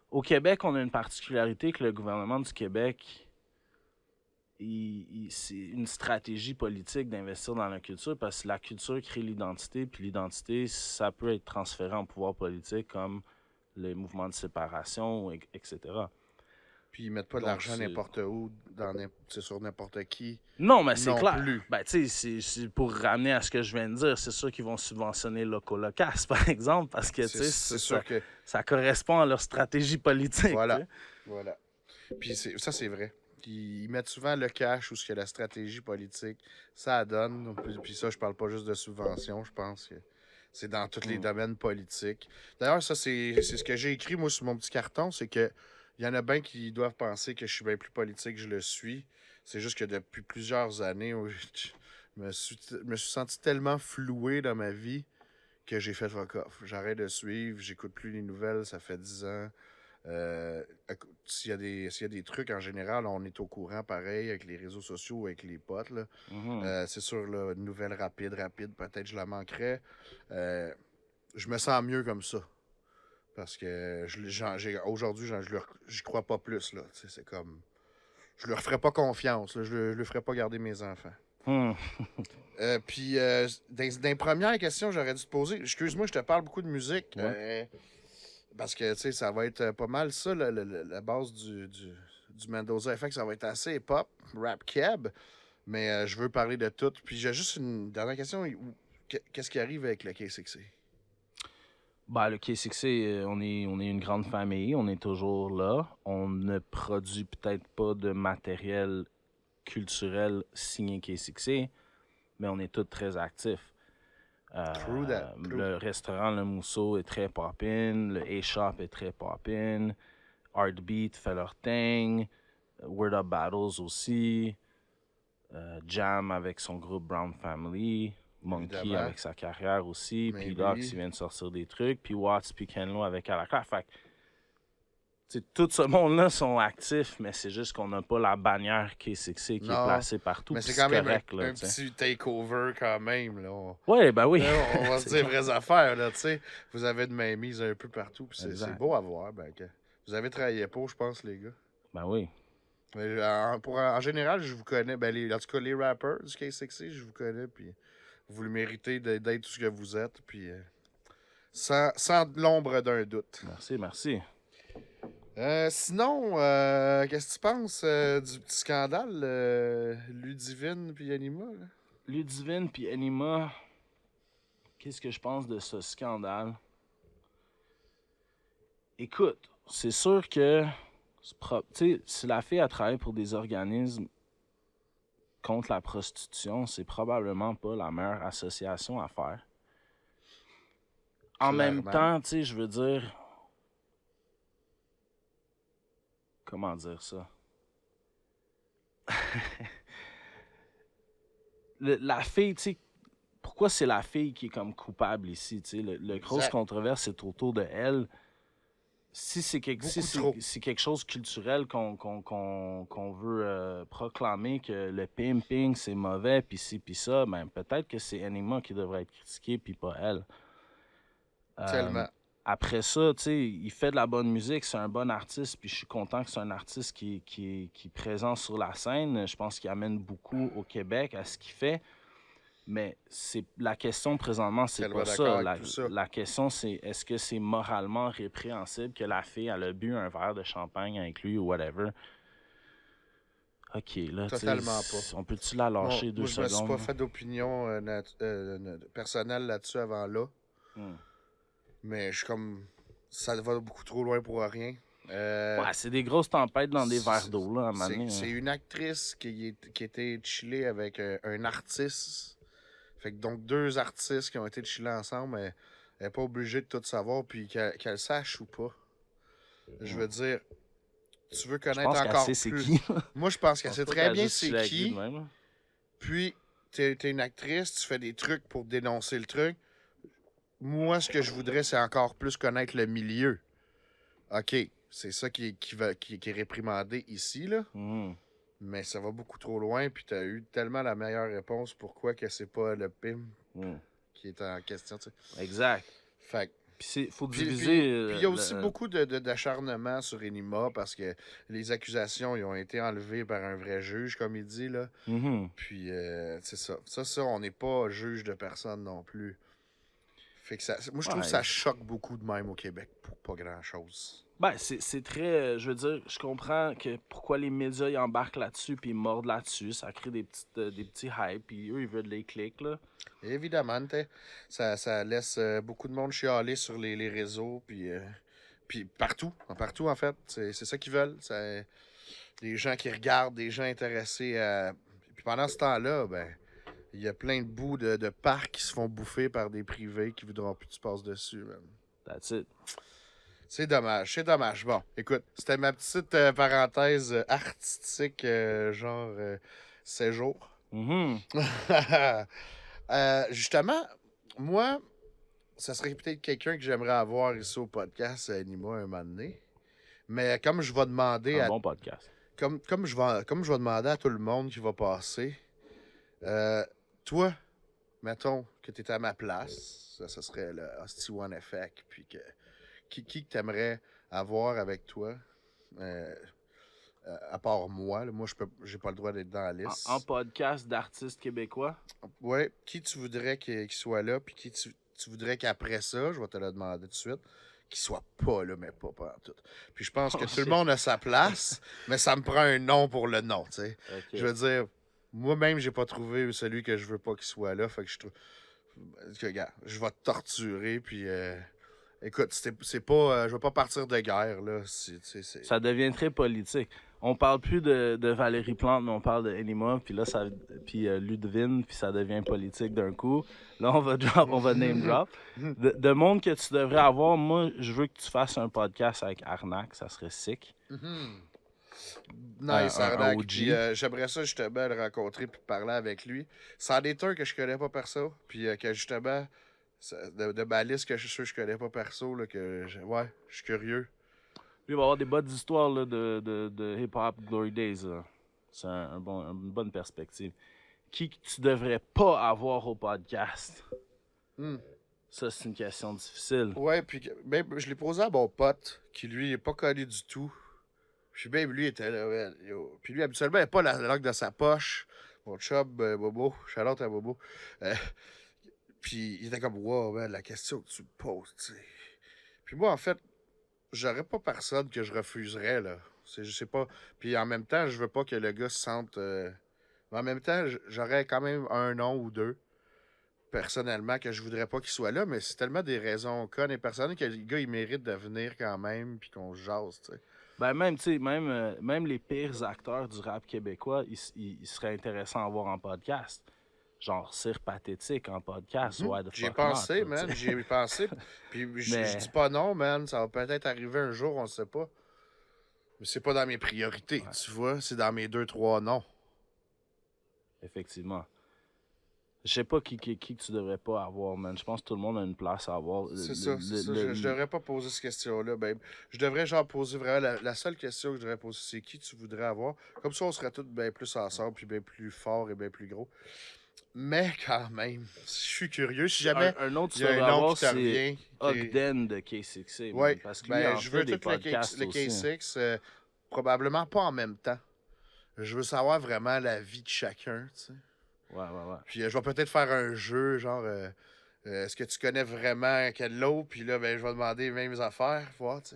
Au Québec, on a une particularité que le gouvernement du Québec, c'est une stratégie politique d'investir dans la culture parce que la culture crée l'identité, puis l'identité, ça peut être transféré en pouvoir politique comme les mouvements de séparation, etc. Puis ils mettent pas de Donc, l'argent c'est- n'importe où, c'est sur n'importe qui. Non, mais c'est Non clair. plus. Ben, tu sais, c'est pour ramener à ce que je viens de dire, c'est sûr qu'ils vont subventionner Locas, par exemple, parce que, tu sais, C'est sûr que... ça correspond à leur stratégie politique. Voilà. tu sais. Voilà. Puis ça, c'est vrai. Puis ils mettent souvent le cash ou ce que la stratégie politique, ça donne. Puis ça, je parle pas juste de subventions, je pense que c'est dans tous les domaines politiques. D'ailleurs, ça, c'est ce que j'ai écrit, moi, sur mon petit carton, c'est que il y en a bien qui doivent penser que je suis bien plus politique que je le suis. C'est juste que depuis plusieurs années, je me suis senti tellement floué dans ma vie que j'ai fait fuck off. J'arrête de suivre, j'écoute plus les nouvelles, ça fait 10 ans. S'il y a des trucs en général, on est au courant pareil avec les réseaux sociaux, avec les potes. Là. C'est sûr, là, une nouvelle rapide, peut-être je la manquerais. Je me sens mieux comme ça. Parce que aujourd'hui, j'y crois pas plus. Là. C'est comme. Je leur ferais pas confiance. Là. Je leur ferais pas garder mes enfants. Puis, dans les premières questions, j'aurais dû te poser. Excuse-moi, je te parle beaucoup de musique. Ouais. Parce que, tu sais, ça va être pas mal ça, la base du Mendoza Effect. Ça va être assez pop, rap keb. Mais je veux parler de tout. Puis, j'ai juste une dernière question. Qu'est-ce qui arrive avec le K6C? Ben, le K6C, on est une grande famille, on est toujours là. On ne produit peut-être pas de matériel culturel signé K6C, mais on est tous très actifs. True that. True. Le restaurant Le Mousseau est très pop-in, le A-Shop est très pop-in, Heartbeat fait leur thing, Word Up Battles aussi, Jam avec son groupe Brown Family, Monkey Évidemment. avec sa carrière aussi, puis Maybe. Lox il vient de sortir des trucs, puis Watts puis Kenlo avec Alaka. Fait que, tu sais, tout ce monde-là sont actifs, mais c'est juste qu'on n'a pas la bannière K6C qui est Non, placée partout. Mais puis c'est quand même correct, un là, tu sais. petit takeover quand même. Là. Ouais, ben oui. Là, on va se C'est dire clair. vraies affaires. Là, tu sais. Vous avez de mainmise un peu partout. Puis c'est Exact. beau à voir. Vous avez travaillé pour, je pense, les gars. Ben oui. Mais en général, je vous connais. En tout cas, les rappers du K6C, je vous connais. Puis vous le méritez d'être tout ce que vous êtes. Puis sans l'ombre d'un doute. Merci, merci. Sinon, qu'est-ce que tu penses du petit scandale Ludivine puis Anima? Là? Ludivine puis Anima, qu'est-ce que je pense de ce scandale? Écoute, c'est sûr que tu sais, si la fille a travaillé pour des organismes contre la prostitution, c'est probablement pas la meilleure association à faire. En même Clairement. temps, tu sais, je veux dire... Comment dire ça? La fille, tu sais, pourquoi c'est la fille qui est comme coupable ici, tu sais. Le grosse Exact. controverse, c'est autour de elle. Si c'est quelque chose culturel qu'on veut proclamer que le pimping, c'est mauvais, puis ci, puis ça, ben peut-être que c'est Enigma qui devrait être critiqué, puis pas elle. Tellement. Après ça, tu sais, il fait de la bonne musique, c'est un bon artiste, puis je suis content que c'est un artiste qui est présent sur la scène. Je pense qu'il amène beaucoup au Québec à ce qu'il fait. Mais la question présentement, c'est Tellement pas d'accord ça. avec tout ça. La question, c'est est-ce que c'est moralement répréhensible que la fille, elle a bu un verre de champagne avec lui ou whatever? OK, là, tu sais, Totalement pas. on peut-tu la lâcher Moi, deux je me suis secondes? pas fait d'opinion personnelle là-dessus avant là. Hmm. Mais je suis comme. Ça va beaucoup trop loin pour rien. Ouais, c'est des grosses tempêtes dans des verres d'eau, là, à un moment donné, C'est hein. une actrice qui était chillée avec un artiste. Fait que donc 2 artistes qui ont été chillés ensemble, elle n'est pas obligée de tout savoir, puis qu'elle sache ou pas. Je veux dire, tu veux Je connaître pense qu'elle encore sait c'est plus. qui. Moi, je pense qu'elle pense sait pas très qu'elle bien juste c'est chille avec lui qui. de même, là. Puis, t'es une actrice, tu fais des trucs pour dénoncer le truc. Moi, ce que je voudrais, c'est encore plus connaître le milieu. OK, c'est ça qui est réprimandé ici, là. Mhm. Mais ça va beaucoup trop loin, puis t'as eu tellement la meilleure réponse pourquoi que c'est pas le PIM Mhm. qui est en question, tu sais. Exact. Fait que Puis faut Puis diviser... il y a aussi beaucoup d'acharnement sur Enima parce que les accusations ils ont été enlevées par un vrai juge, comme il dit. Là. Mhm. Puis, c'est ça. Ça, on n'est pas juge de personne non plus. Fait que moi, je trouve que Ouais. ça choque beaucoup de même au Québec pour pas grand-chose. Ben, c'est très... je veux dire, je comprends que pourquoi les médias ils embarquent là-dessus puis ils mordent là-dessus. Ça crée des petits hype, puis eux, ils veulent les clics, là. Et évidemment, ça laisse beaucoup de monde chialer sur les réseaux, puis partout en fait. C'est ça qu'ils veulent. Des gens qui regardent, des gens intéressés à... Puis pendant ce temps-là, ben, il y a plein de bouts de parcs qui se font bouffer par des privés qui voudront plus que tu passes dessus, man. That's it. C'est dommage, c'est dommage. Bon, écoute, c'était ma petite parenthèse artistique, séjour. Mhm. Justement, moi, ça serait peut-être quelqu'un que j'aimerais avoir ici au podcast à Anima un moment donné. Mais comme je vais demander Un à bon podcast. comme je vais demander à tout le monde qui va passer, toi, mettons que tu étais à ma place, ça serait le Hostie One Effect, puis que qui t'aimerais avoir avec toi, à part moi, là, moi j'ai pas le droit d'être dans la liste. En podcast d'artistes québécois? Ouais, qui tu voudrais qu'il soit là, puis qui tu voudrais qu'après ça, je vais te le demander tout de suite, qu'il soit pas là, mais pas en tout. Puis je pense que Oh, tout le shit. monde a sa place, mais ça me prend un nom pour le nom, tu sais. Ok. Je veux dire, moi-même, j'ai pas trouvé celui que je veux pas qu'il soit là, fait que je trouve... Regarde, je vais te torturer, puis... Écoute, c'est pas... je vais pas partir de guerre, là. Ça devient très politique. On parle plus de Valérie Plante, mais on parle de Enima, puis là, puis Ludivine, puis ça devient politique d'un coup. Là, on va name drop. De monde que tu devrais avoir, moi, je veux que tu fasses un podcast avec Arnaque, ça serait sick. Nice, un Arnaque. OG. Puis j'aimerais ça, justement, le rencontrer puis parler avec lui. C'en est un que je connais pas perso, puis que, justement, de ma liste que je suis sûr que je connais pas perso, là, ouais, je suis curieux. Lui, il va avoir des bonnes histoires là, de hip-hop Glory Days. Là. C'est une bonne perspective. Qui que tu devrais pas avoir au podcast? Hmm. Ça, c'est une question difficile. Ouais, puis même, je l'ai posé à mon pote, qui lui est pas connu du tout. Puis même lui était là, ouais, yo. Puis lui, habituellement, il n'a pas la langue de sa poche. Mon chum, Bobo, shout-out à Bobo. Puis il était comme, wow, man, la question que tu me poses, tu sais. Puis moi, en fait, j'aurais pas personne que je refuserais, là. Je sais pas. Puis en même temps, je veux pas que le gars se sente. Mais en même temps, j'aurais quand même un nom ou deux, personnellement, que je voudrais pas qu'il soit là, mais c'est tellement des raisons connes et personnelles que le gars, il mérite de venir quand même, puis qu'on se jase, tu sais. Ben même, tu sais, même les pires acteurs du rap québécois, ils seraient intéressants à voir en podcast. Genre Cire Pathétique en podcast, why the J'y ai fuck pensé, not, là, man, tu sais. j'y ai pensé. Puis Mais- je dis pas non, man, ça va peut-être arriver un jour, on sait pas. Mais c'est pas dans mes priorités, tu vois, c'est dans mes 2-3 noms. Effectivement. Je sais pas qui tu devrais pas avoir, man. Je pense que tout le monde a une place à avoir. C'est ça. Je devrais pas poser cette question-là. Ben, je devrais genre poser vraiment la seule question que je devrais poser, c'est qui tu voudrais avoir. Comme ça, on serait tous bien plus ensemble, puis bien plus forts et bien plus gros. Mais quand même, je suis curieux. Si jamais Un autre, il tu y a devrais un nom avoir, qui te c'est revient. Ogden de K6A. man, Oui, Parce que lui, il en je fait veux des tout le podcasts aussi. K6, probablement pas en même temps. Je veux savoir vraiment la vie de chacun, tu sais. Ouais. Puis je vais peut-être faire un jeu, genre, est-ce que tu connais vraiment quel lot? Puis là, ben, je vais demander les mêmes affaires, voir, tu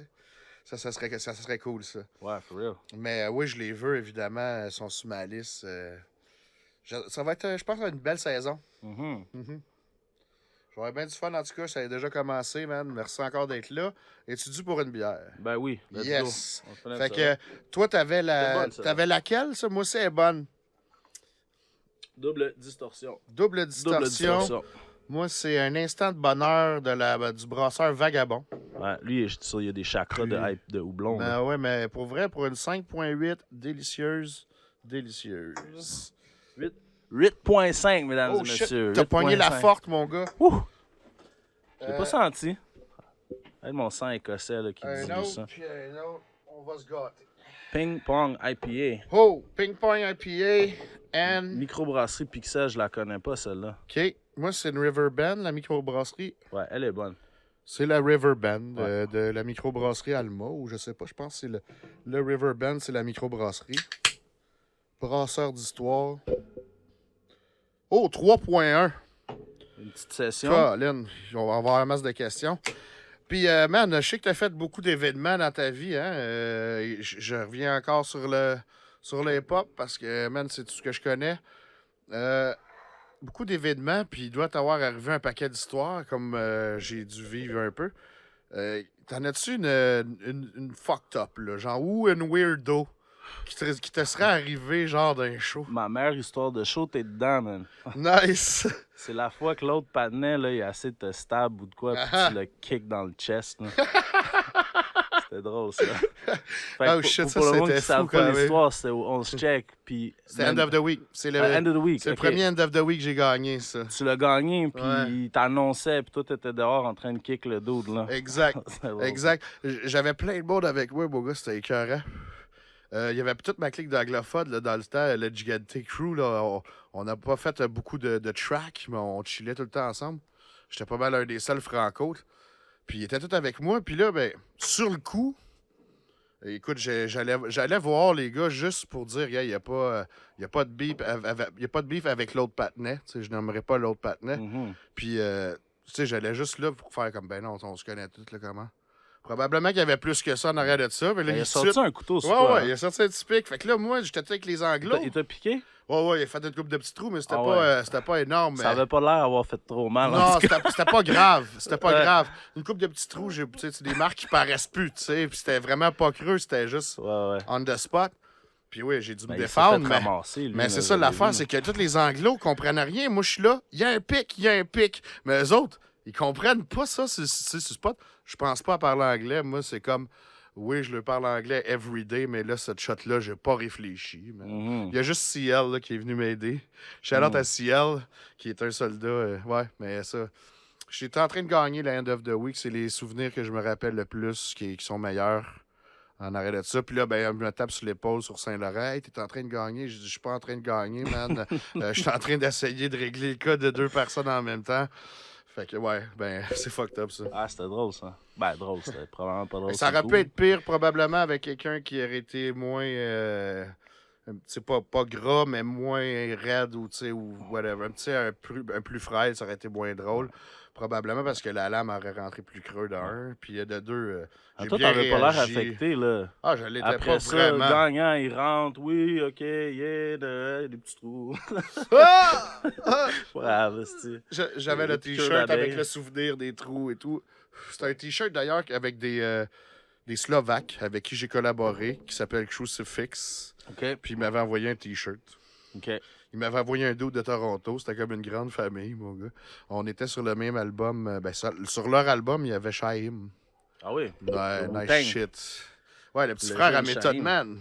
sais. Ça serait cool, ça. Ouais, for real. Mais oui, je les veux, évidemment. Ils sont sur ma liste. Ça va être, je pense, une belle saison. Mhm. Je vais avoir bien du fun, en tout cas. Ça a déjà commencé, man. Merci encore d'être là. Es-tu dû pour une bière? Ben oui, let's Yes. go. On finit Fait ça, que là. toi, C'était bonne, ça. t'avais laquelle, ça? Moi, c'est bonne. Double distorsion. Double distorsion. Double distorsion. Moi, c'est un instant de bonheur du brasseur Vagabond. Ouais, lui, je suis sûr, il y a des chakras de houblon. là. Ben ouais, mais pour vrai, pour une 5.8, délicieuse. 8.5, mesdames Oh et shit, messieurs. t'as pogné la 8.5. forte, mon gars. Ouh! Je l'ai Euh, pas senti. Hey, mon sang écossais là, qui Un dit autre, ça. puis un autre. On va se gâter. Ping Pong IPA. Oh, Ping Pong IPA and... Microbrasserie Pixel, je la connais pas, celle-là. OK. Moi, c'est une Riverbend, la microbrasserie. Ouais, elle est bonne. C'est la Riverbend Ouais. de la microbrasserie Alma, ou je sais pas, je pense que c'est le Riverbend, c'est la microbrasserie. Brasseur d'histoire. Oh, 3.1. Une petite session. Colin, on va avoir un masse de questions. Puis, man, je sais que tu as fait beaucoup d'événements dans ta vie. Hein? Je reviens encore sur le hip-hop parce que, man, c'est tout ce que je connais. Beaucoup d'événements, puis il doit t'avoir arrivé un paquet d'histoires, comme j'ai dû vivre un peu. T'en as-tu une fucked up, là, genre, ou une weirdo qui te serait arrivé, genre, d'un show? Ma meilleure histoire de show, t'es dedans, man. Nice! C'est la fois que l'autre patinet, là, il a essayé de te stab ou de quoi, puis tu le kick dans le chest. Là. C'était drôle, ça. Fait Oh que shit, pour le monde c'était qui ne savent fou, pas quand même. l'histoire, c'était au 11 check. Puis, C'est End of the Week. C'est le, End of the week. c'est ok. le premier End of the Week que j'ai gagné, ça. Tu l'as gagné, puis Ouais. il t'annonçait, puis toi, t'étais dehors en train de kick le dude, là. Exact. C'était drôle. Exact. J'avais plein de monde avec moi, mon gars, c'était écœurant. Il y avait toute ma clique d'anglophones là, dans le temps, le Gigante Crew. Là, on n'a pas fait beaucoup de track, mais on chillait tout le temps ensemble. J'étais pas mal un des seuls franco. Puis ils étaient tous avec moi. Puis là, ben, sur le coup, écoute, j'allais voir les gars juste pour dire, il n'y a pas de beef avec l'autre patinet. Tu sais, je n'aimerais pas l'autre patinet. Mhm. Puis, tu sais, j'allais juste là pour faire comme, ben non, on se connaît tous, là, comment. Probablement qu'il y avait plus que ça en arrière de ça. Mais là, Il a tout de sorti suite- un couteau sur Ouais, toi. ouais, hein. il a sorti un petit pic. Fait que là, moi, j'étais avec les Anglos. Il t'a piqué? Ouais, il a fait une coupe de petits trous, mais c'était Ah pas, ouais. c'était pas énorme. Ça mais- avait pas l'air d'avoir fait trop mal. en Non, tout cas. c'était pas grave. C'était pas Ouais. grave. Une coupe de petits trous, tu sais, c'est des marques qui paraissent plus, tu sais. Puis c'était vraiment pas creux, c'était juste Ouais. on the spot. Puis oui, j'ai dû me Ben, il s'est défendre, fait mais... ramasser, lui, Mais là, c'est ça je l'ai l'affaire, vu, c'est que tous les Anglos comprennent rien. Moi, je suis là, il y a un pic. Mais eux autres, ils comprennent pas ça, c'est spot. Je pense pas à parler anglais. Moi, c'est comme, oui, je le parle anglais every day, mais là, cette shot-là, j'ai pas réfléchi. Man. Mhm. Il y a juste CL là, qui est venu m'aider. Shout-out à CL, qui est un soldat. Ouais, mais ça... J'étais en train de gagner la End of the Week. C'est les souvenirs que je me rappelle le plus qui sont meilleurs en arrêt de ça. Puis là, ben, je me tape sur l'épaule sur Saint-Laurent. Hey, t'es en train de gagner. Je dis, je suis pas en train de gagner, man. Je suis en train d'essayer de régler le cas de 2 personnes en même temps. Fait que, ouais, ben, c'est fucked up, ça. Ah, c'était drôle, ça. Ben, drôle, c'était probablement pas drôle. Ça sur le aurait coup. pu être pire, probablement, avec quelqu'un qui aurait été moins... c'est pas gras, mais moins raide ou, tu sais, ou whatever. Tu sais, un plus frêle, ça aurait été moins drôle. Probablement parce que la lame aurait rentré plus creux d'un. Puis de deux, Ah, j'ai toi, bien t'avais pas l'air réagi. affecté, là. Ah, je l'étais Après pas ça, vraiment. le gagnant, il rentre. Oui, OK, yeah, des petits trous. Ah! Ouais, c'est... J'avais Le le piqueur t-shirt d'abeille. avec le souvenir des trous et tout. C'est un t-shirt d'ailleurs avec des Slovaques avec qui j'ai collaboré, qui s'appelle Crucifix. OK, Puis il m'avait envoyé un t-shirt. OK. Il m'avait envoyé un dude de Toronto. C'était comme une grande famille, mon gars. On était sur le même album. Sur leur album, il y avait Shaim. Ah oui? Ouais, Le nice Wu-Tang. shit. Ouais, le petit Le frère à jeune Method Shaim. Man.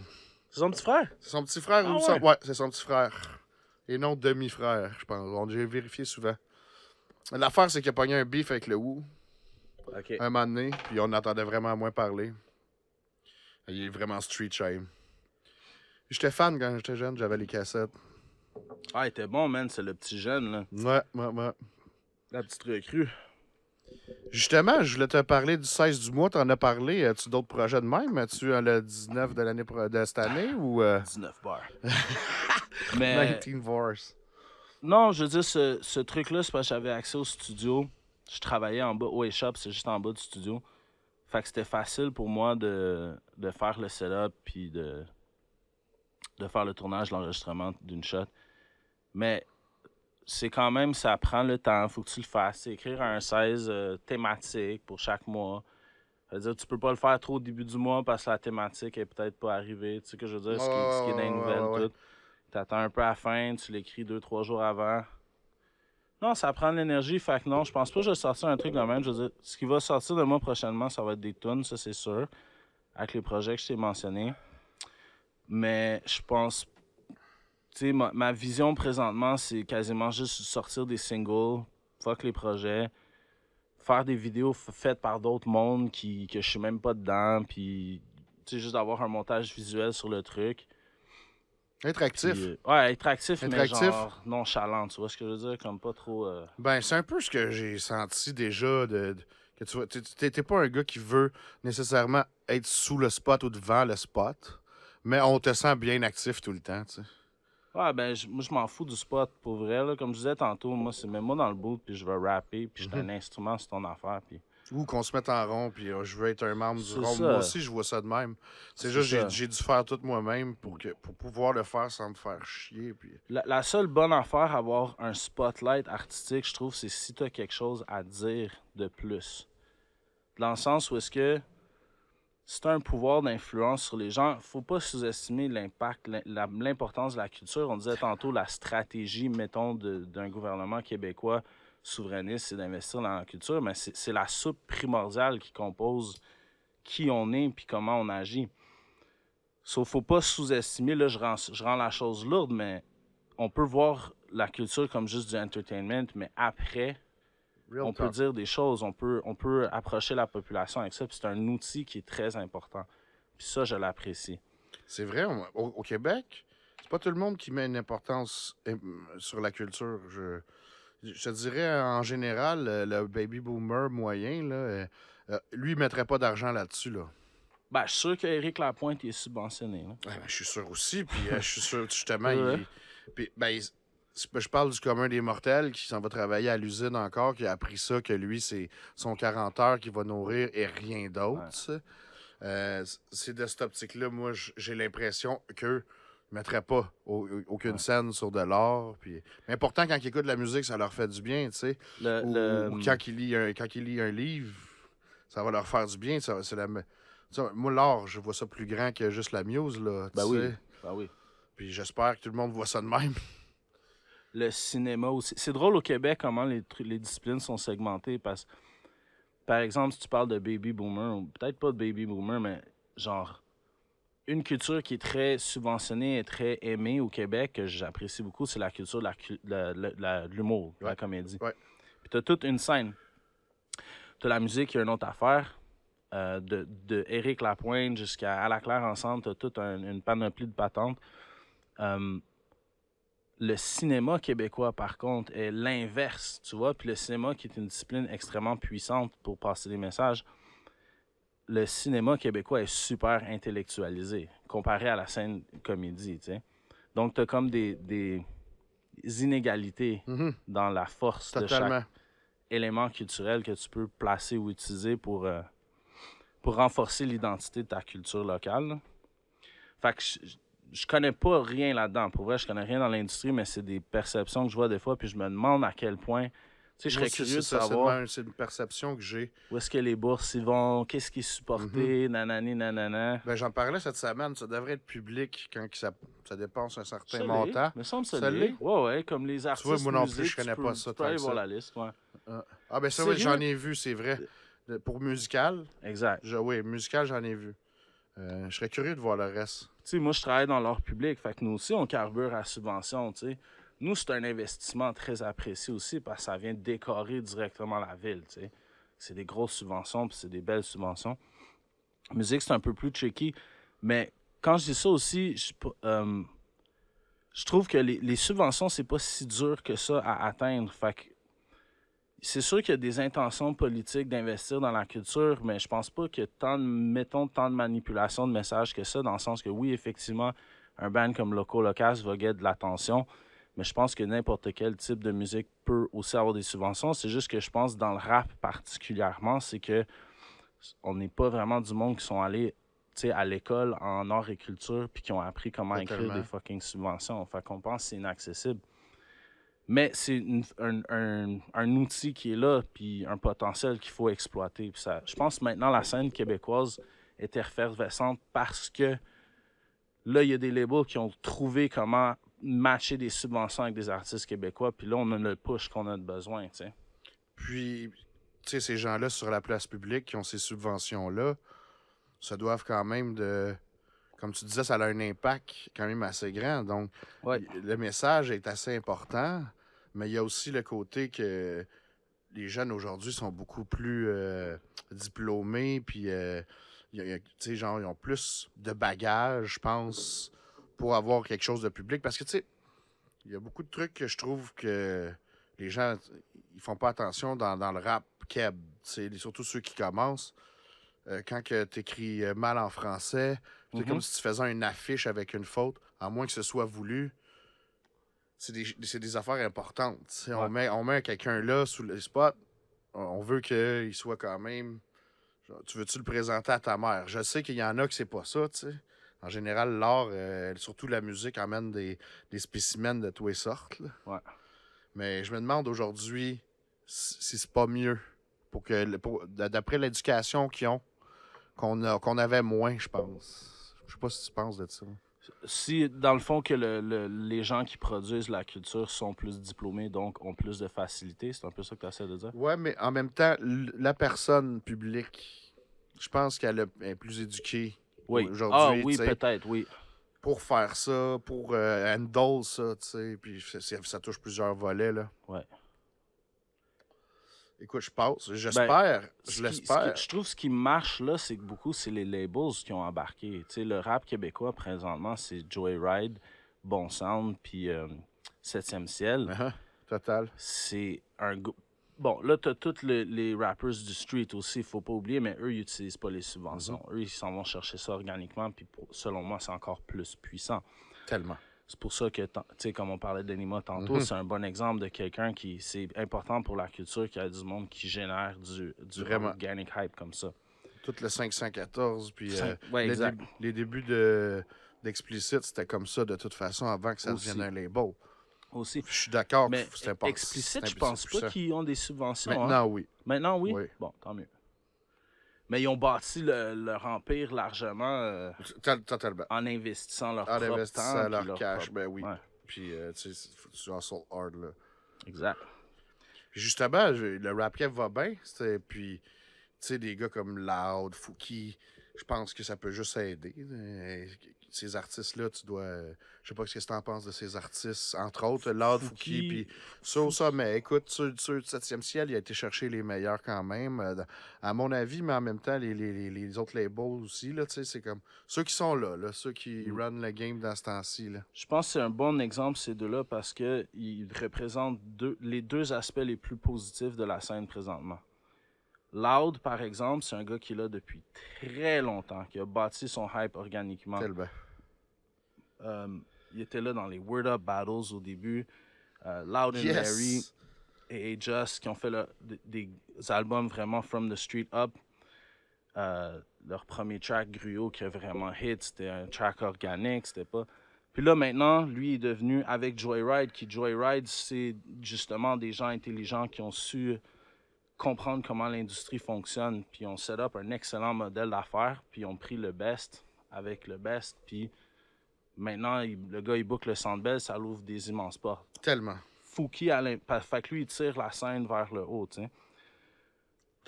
C'est son petit frère? C'est son petit frère Ah ou ouais? son... Ouais, c'est son petit frère. Et non demi-frère, je pense. J'ai vérifié souvent. L'affaire, c'est qu'il a pogné un beef avec le Wu, OK. un moment donné, puis on entendait vraiment moins parler. Il est vraiment street shame. J'étais fan quand j'étais jeune, j'avais les cassettes. Ah, il était bon, man. C'est le petit jeune, là. Ouais. La petite recrue. Justement, je voulais te parler du 16 du mois. T'en as parlé. As-tu d'autres projets de même? As-tu le 19 de cette année ou 19 bars. Mais 19 Force? non, je veux dire, ce truc-là, c'est parce que j'avais accès au studio. Je travaillais en bas. Way Shop, c'est juste en bas du studio. Fait que c'était facile pour moi de faire le setup puis de faire le tournage, l'enregistrement d'une shot. Mais c'est quand même, ça prend le temps, faut que tu le fasses. C'est écrire un 16 thématique pour chaque mois. Ça veut dire, tu peux pas le faire trop au début du mois parce que la thématique est peut-être pas arrivée. Tu sais ce que je veux dire? Ce qui est dans les nouvelles, tout. T'attends un peu à la fin, tu l'écris 2-3 jours avant. Non, ça prend de l'énergie, fait que non, je pense pas que je vais sortir un truc de même. Je veux dire, ce qui va sortir de moi prochainement, ça va être des tunes, ça c'est sûr, avec les projets que je t'ai mentionnés. Mais je pense, tu sais, ma vision présentement, c'est quasiment juste sortir des singles, fuck les projets, faire des vidéos faites par d'autres mondes que je suis même pas dedans, puis tu sais, juste d'avoir un montage visuel sur le truc. Être actif. Puis, ouais, être actif, Être mais actif. genre nonchalant, tu vois ce que je veux dire? Comme pas trop... Ben, c'est un peu ce que j'ai senti déjà. Que tu vois, t'es pas un gars qui veut nécessairement être sous le spot ou devant le spot, mais on te sent bien actif tout le temps, tu sais. Ouais, ben, moi, je m'en fous du spot, pour vrai, là. Comme je disais tantôt, moi, c'est même moi dans le boot, puis je vais rapper, puis j'ai un instrument sur ton affaire, puis... Ou qu'on se mette en rond, puis je veux être un membre du C'est rond. ça. Moi aussi, je vois ça de même. C'est C'est juste ça. j'ai dû faire tout moi-même pour pouvoir le faire sans me faire chier. Puis... La seule bonne affaire à avoir un spotlight artistique, je trouve, c'est si tu as quelque chose à dire de plus. Dans le sens où est-ce que si tu as un pouvoir d'influence sur les gens, faut pas sous-estimer l'impact, l'importance de la culture. On disait tantôt la stratégie, mettons, d'un gouvernement québécois souverainiste, c'est d'investir dans la culture, mais c'est la soupe primordiale qui compose qui on est puis comment on agit. Sauf faut pas sous-estimer, là, je rends la chose lourde, mais on peut voir la culture comme juste du entertainment, mais après, on peut dire des choses, on peut approcher la population avec ça, puis c'est un outil qui est très important. Puis ça, je l'apprécie. C'est vrai, au Québec, c'est pas tout le monde qui met une importance sur la culture. Je te dirais, en général, le baby boomer moyen, là, lui, il mettrait pas d'argent là-dessus, là. Ben, je suis sûr qu'Éric Lapointe il est subventionné. Là. Ouais, ben, je suis sûr aussi, puis je suis sûr, justement, Ouais. puis, ben, je parle du commun des mortels qui s'en va travailler à l'usine encore, qui a appris ça, que lui, c'est son 40 heures qui va nourrir et rien d'autre. Ouais. Ça. C'est de cette optique-là, moi, j'ai l'impression qu'eux ne mettraient pas aucune scène sur de l'art. Puis... Mais pourtant, quand ils écoutent de la musique, ça leur fait du bien, tu sais. Ou quand ils lisent un livre, ça va leur faire du bien. C'est moi, l'art, je vois ça plus grand que juste la muse, là. Ben tu oui. sais. Ben oui. Puis j'espère que tout le monde voit ça de même. Le cinéma aussi. C'est drôle au Québec comment les disciplines sont segmentées parce que, par exemple, si tu parles de baby boomer, ou peut-être pas de baby boomer, mais genre, une culture qui est très subventionnée et très aimée au Québec, que j'apprécie beaucoup, c'est la culture de l'humour, de la comédie. Ouais. Puis t'as toute une scène. T'as la musique, il y a une autre affaire. De Éric Lapointe jusqu'à À la Claire ensemble, t'as toute une panoplie de patentes. Le cinéma québécois, par contre, est l'inverse, tu vois. Puis le cinéma, qui est une discipline extrêmement puissante pour passer des messages, le cinéma québécois est super intellectualisé comparé à la scène comédie, tu sais. Donc, t'as comme des inégalités dans la force de chaque élément culturel que tu peux placer ou utiliser pour renforcer l'identité de ta culture locale. Là. Fait que je connais pas rien là-dedans. Pour vrai, je connais rien dans l'industrie, mais c'est des perceptions que je vois des fois, puis je me demande à quel point... Tu sais, je serais curieux de savoir... C'est une perception que j'ai. Où est-ce que les bourses y vont? Qu'est-ce qui est supporté? Nanani, nanana. Ben, j'en parlais cette semaine. Ça devrait être public quand ça dépense un certain montant. Me semble ça l'est. Ouais, comme les artistes. Tu vois, moi non musique, plus, je connais pas ça. Tu peux aller voir la liste, ouais. Ah, ben ça, oui, j'en ai vu, c'est vrai. Pour musical. Exact. Oui, musical, j'en ai vu. Je serais curieux de voir le reste. Tu sais, moi, je travaille dans l'art public. Fait que nous aussi, on carbure à subvention, tu sais. nous, c'est un investissement très apprécié aussi parce que ça vient décorer directement la ville, tu sais. C'est des grosses subventions, puis c'est des belles subventions. Musique, c'est un peu plus tricky, mais quand je dis ça aussi, je trouve que les subventions, c'est pas si dur que ça à atteindre. Fait que c'est sûr qu'il y a des intentions politiques d'investir dans la culture, mais je pense pas qu'il y ait tant de manipulation de messages que ça, dans le sens que oui, effectivement, un band comme Loco Locas va gagner de l'attention, mais je pense que n'importe quel type de musique peut aussi avoir des subventions. C'est juste que je pense dans le rap particulièrement, c'est que on n'est pas vraiment du monde qui sont allés à l'école en art et culture puis qui ont appris comment écrire des fucking subventions. Fait qu'on pense que c'est inaccessible. Mais c'est un outil qui est là, puis un potentiel qu'il faut exploiter. Puis ça, je pense que maintenant, la scène québécoise est effervescente parce que là, il y a des labels qui ont trouvé comment matcher des subventions avec des artistes québécois, puis là, on a le push qu'on a besoin, tu sais. Puis, tu sais, ces gens-là sur la place publique qui ont ces subventions-là, ça doivent quand même Comme tu disais, ça a un impact quand même assez grand. Donc, le message est assez important, mais il y a aussi le côté que les jeunes aujourd'hui sont beaucoup plus diplômés, puis tu sais, genre, ils ont plus de bagages, je pense, pour avoir quelque chose de public. Parce que, tu sais, il y a beaucoup de trucs que je trouve que les gens, ils font pas attention dans le rap keb, surtout ceux qui commencent. Quand tu écris mal en français, c'est comme si tu faisais une affiche avec une faute, à moins que ce soit voulu. C'est des affaires importantes. Ouais. On met quelqu'un là sous le spot, on veut qu'il soit quand même. Genre, tu veux-tu le présenter à ta mère? Je sais qu'il y en a que c'est pas ça, tu sais. En général, l'art, surtout la musique, amène des spécimens de toutes les sortes. Là. Ouais. Mais je me demande aujourd'hui si c'est pas mieux. D'après l'éducation qu'ils ont, qu'on avait moins, je pense. Je sais pas si tu penses de ça. Si, dans le fond, que les gens qui produisent la culture sont plus diplômés, donc ont plus de facilité, c'est un peu ça que tu essaies de dire? Ouais, mais en même temps, la personne publique, je pense qu'elle est plus éduquée aujourd'hui. Ah oui, peut-être, oui. Pour faire ça, pour handle ça, tu sais, puis ça touche plusieurs volets, là. Ouais. Écoute, je passe. J'espère. Je l'espère. Je trouve ce qui marche là, c'est que c'est les labels qui ont embarqué. Tu sais, le rap québécois, présentement, c'est Joyride, Bon Sound, puis 7e Ciel. Total. C'est un... Bon, là, t'as tous les rappers du street aussi, faut pas oublier, mais eux, ils utilisent pas les subventions. Eux, ils s'en vont chercher ça organiquement, puis selon moi, c'est encore plus puissant. Tellement. C'est pour ça que, tu sais, comme on parlait d'Enima tantôt, c'est un bon exemple de quelqu'un qui, c'est important pour la culture, qu'il y a du monde qui génère du organic hype comme ça. Tout le 514, puis les débuts d'Explicit, c'était comme ça de toute façon avant que ça devienne un label. Aussi. Je suis d'accord que c'est important. Explicit, je pense pas qu'ils ont des subventions. Maintenant, oui. Maintenant, oui? Bon, tant mieux. Mais ils ont bâti leur empire largement en investissant leur propre temps. En investissant leur cash, ben oui. Ouais. Puis, tu sais, tu hustle hard, là. Exact. Puis justement, le rap cap va bien. Puis, tu sais, des gars comme Loud, Fouki, je pense que ça peut juste aider. Ces artistes-là, tu dois... je sais pas ce que tu en penses de ces artistes, entre autres, Loud, Fouki, puis ça, mais écoute, sur le 7e Ciel, il a été chercher les meilleurs quand même, à mon avis, mais en même temps, les autres labels aussi, là, tu sais, c'est comme... Ceux qui sont là, ceux qui run le game dans ce temps-ci, là. Je pense que c'est un bon exemple, ces deux-là, parce qu'ils représentent les deux aspects les plus positifs de la scène présentement. Loud, par exemple, c'est un gars qui est là depuis très longtemps, qui a bâti son hype organiquement. Il était là dans les Word Up Battles au début. Loud and Larry et Just qui ont fait des albums vraiment from the street up. Leur premier track, Gruau, qui a vraiment hit, c'était un track organique, c'était pas... Puis là, maintenant, lui est devenu avec Joyride, Joyride, c'est justement des gens intelligents qui ont su comprendre comment l'industrie fonctionne, puis ils ont set up un excellent modèle d'affaires, puis ils ont pris le best avec le best, puis maintenant, le gars, il book le Centre Bell, ça l'ouvre des immenses portes. Tellement. Fouki, fait que lui, il tire la scène vers le haut, tu sais.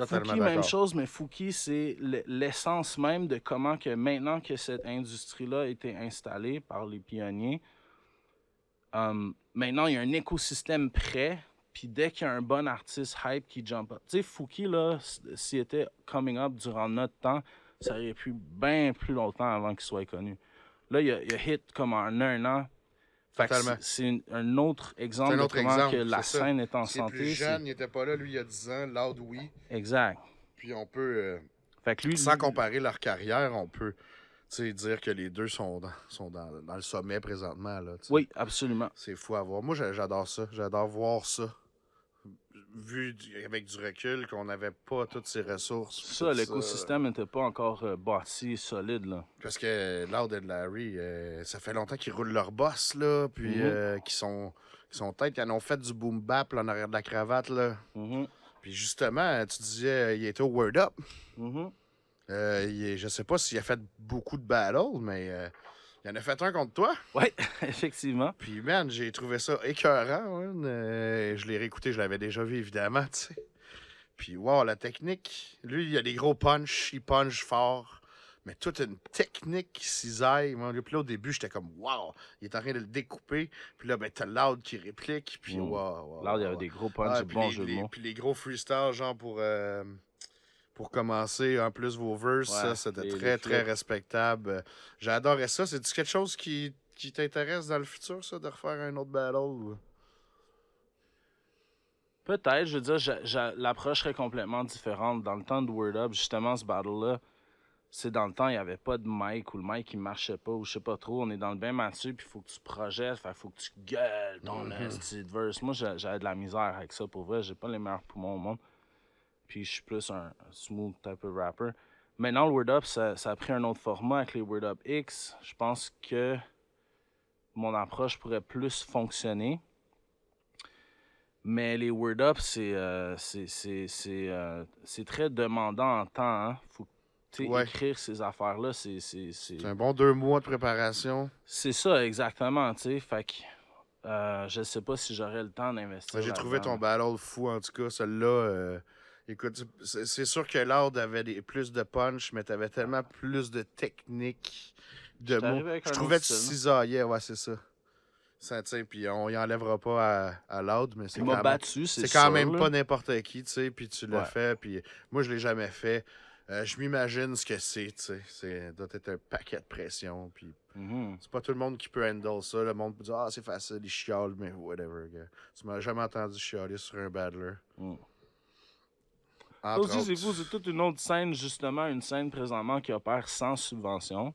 Fouki, même chose, mais Fouki, c'est l'essence même de comment que maintenant que cette industrie-là a été installée par les pionniers, Maintenant, il y a un écosystème prêt. Puis dès qu'il y a un bon artiste hype qui jump up. Tu sais, Fouki, là, s'il était coming up durant notre temps, ça aurait pris bien plus longtemps avant qu'il soit connu. Là, il a hit comme en un an. Fait que Totalement. c'est un autre exemple un autre de comment exemple, que la c'est ça. scène est en C'est santé. plus jeune, il n'était pas là, lui, il y a 10 ans. Loud, oui. Exact. Puis on peut, Fait que lui, sans comparer leur carrière, on peut dire que les deux sont dans le sommet présentement. Là, t'sais. Oui, absolument. C'est fou à voir. Moi, j'adore ça. J'adore voir ça. Vu avec du recul qu'on n'avait pas toutes ces ressources. Ça, l'écosystème n'était pas encore bâti solide, là. Parce que Loud et Larry, ça fait longtemps qu'ils roulent leur boss, là, puis qu'ils sont têtes, qu'ils en ont fait du boom bap là, en arrière de la cravate, là. Puis justement, tu disais, il était au Word Up. Je sais pas s'il a fait beaucoup de battles, mais il en a fait un contre toi. Oui, effectivement. Puis, man, j'ai trouvé ça écœurant. Man. Je l'ai réécouté, je l'avais déjà vu, évidemment, tu sais. Puis, wow, la technique. Lui, il a des gros punch, il punch fort. Mais toute une technique qui cisaille. Puis là, au début, j'étais comme, wow, il est en train de le découper. Puis là, ben, t'as Loud qui réplique. Puis, wow. Loud, il y avait des gros punch, des bons jeux de mots. Puis les gros freestyles, genre, pour commencer, en plus, vos verses, ça, c'était très respectable. J'adorais ça. C'est-tu quelque chose qui t'intéresse dans le futur, ça, de refaire un autre battle? Ou... Peut-être, je veux dire, l'approche serait complètement différente. Dans le temps de Word Up, justement, ce battle-là, c'est dans le temps, il n'y avait pas de mic ou le mic, il marchait pas ou je sais pas trop. On est dans le bain Mathieu, puis il faut que tu projettes, il faut que tu gueules ton petit verse. Moi, j'avais de la misère avec ça, pour vrai. J'ai pas les meilleurs poumons au monde. Puis je suis plus un smooth type of rapper. Maintenant, le Word Up, ça a pris un autre format avec les Word Up X. Je pense que mon approche pourrait plus fonctionner. Mais les Word Up, c'est très demandant en temps. Hein? Faut écrire ces affaires-là. C'est un bon 2 mois de préparation. C'est ça, exactement. T'sais. Fait que je sais pas si j'aurais le temps d'investir. J'ai trouvé ton battle fou, en tout cas. Celle-là... Écoute, c'est sûr que Loud avait plus de punch, mais t'avais tellement plus de technique, de mots. Je trouvais que tu cisaillais, ouais, c'est ça. Puis on y enlèvera pas à Loud, mais c'est quand même pas n'importe qui, tu sais, puis tu l'as fait, puis moi, je l'ai jamais fait. Je m'imagine ce que c'est, tu sais. Ça doit être un paquet de pression, puis c'est pas tout le monde qui peut handle ça. Le monde peut dire « Ah, c'est facile, il chiale », mais whatever, gars. Tu m'as jamais entendu chialer sur un battler. Aussi, c'est fou, c'est toute une autre scène, justement, une scène présentement qui opère sans subvention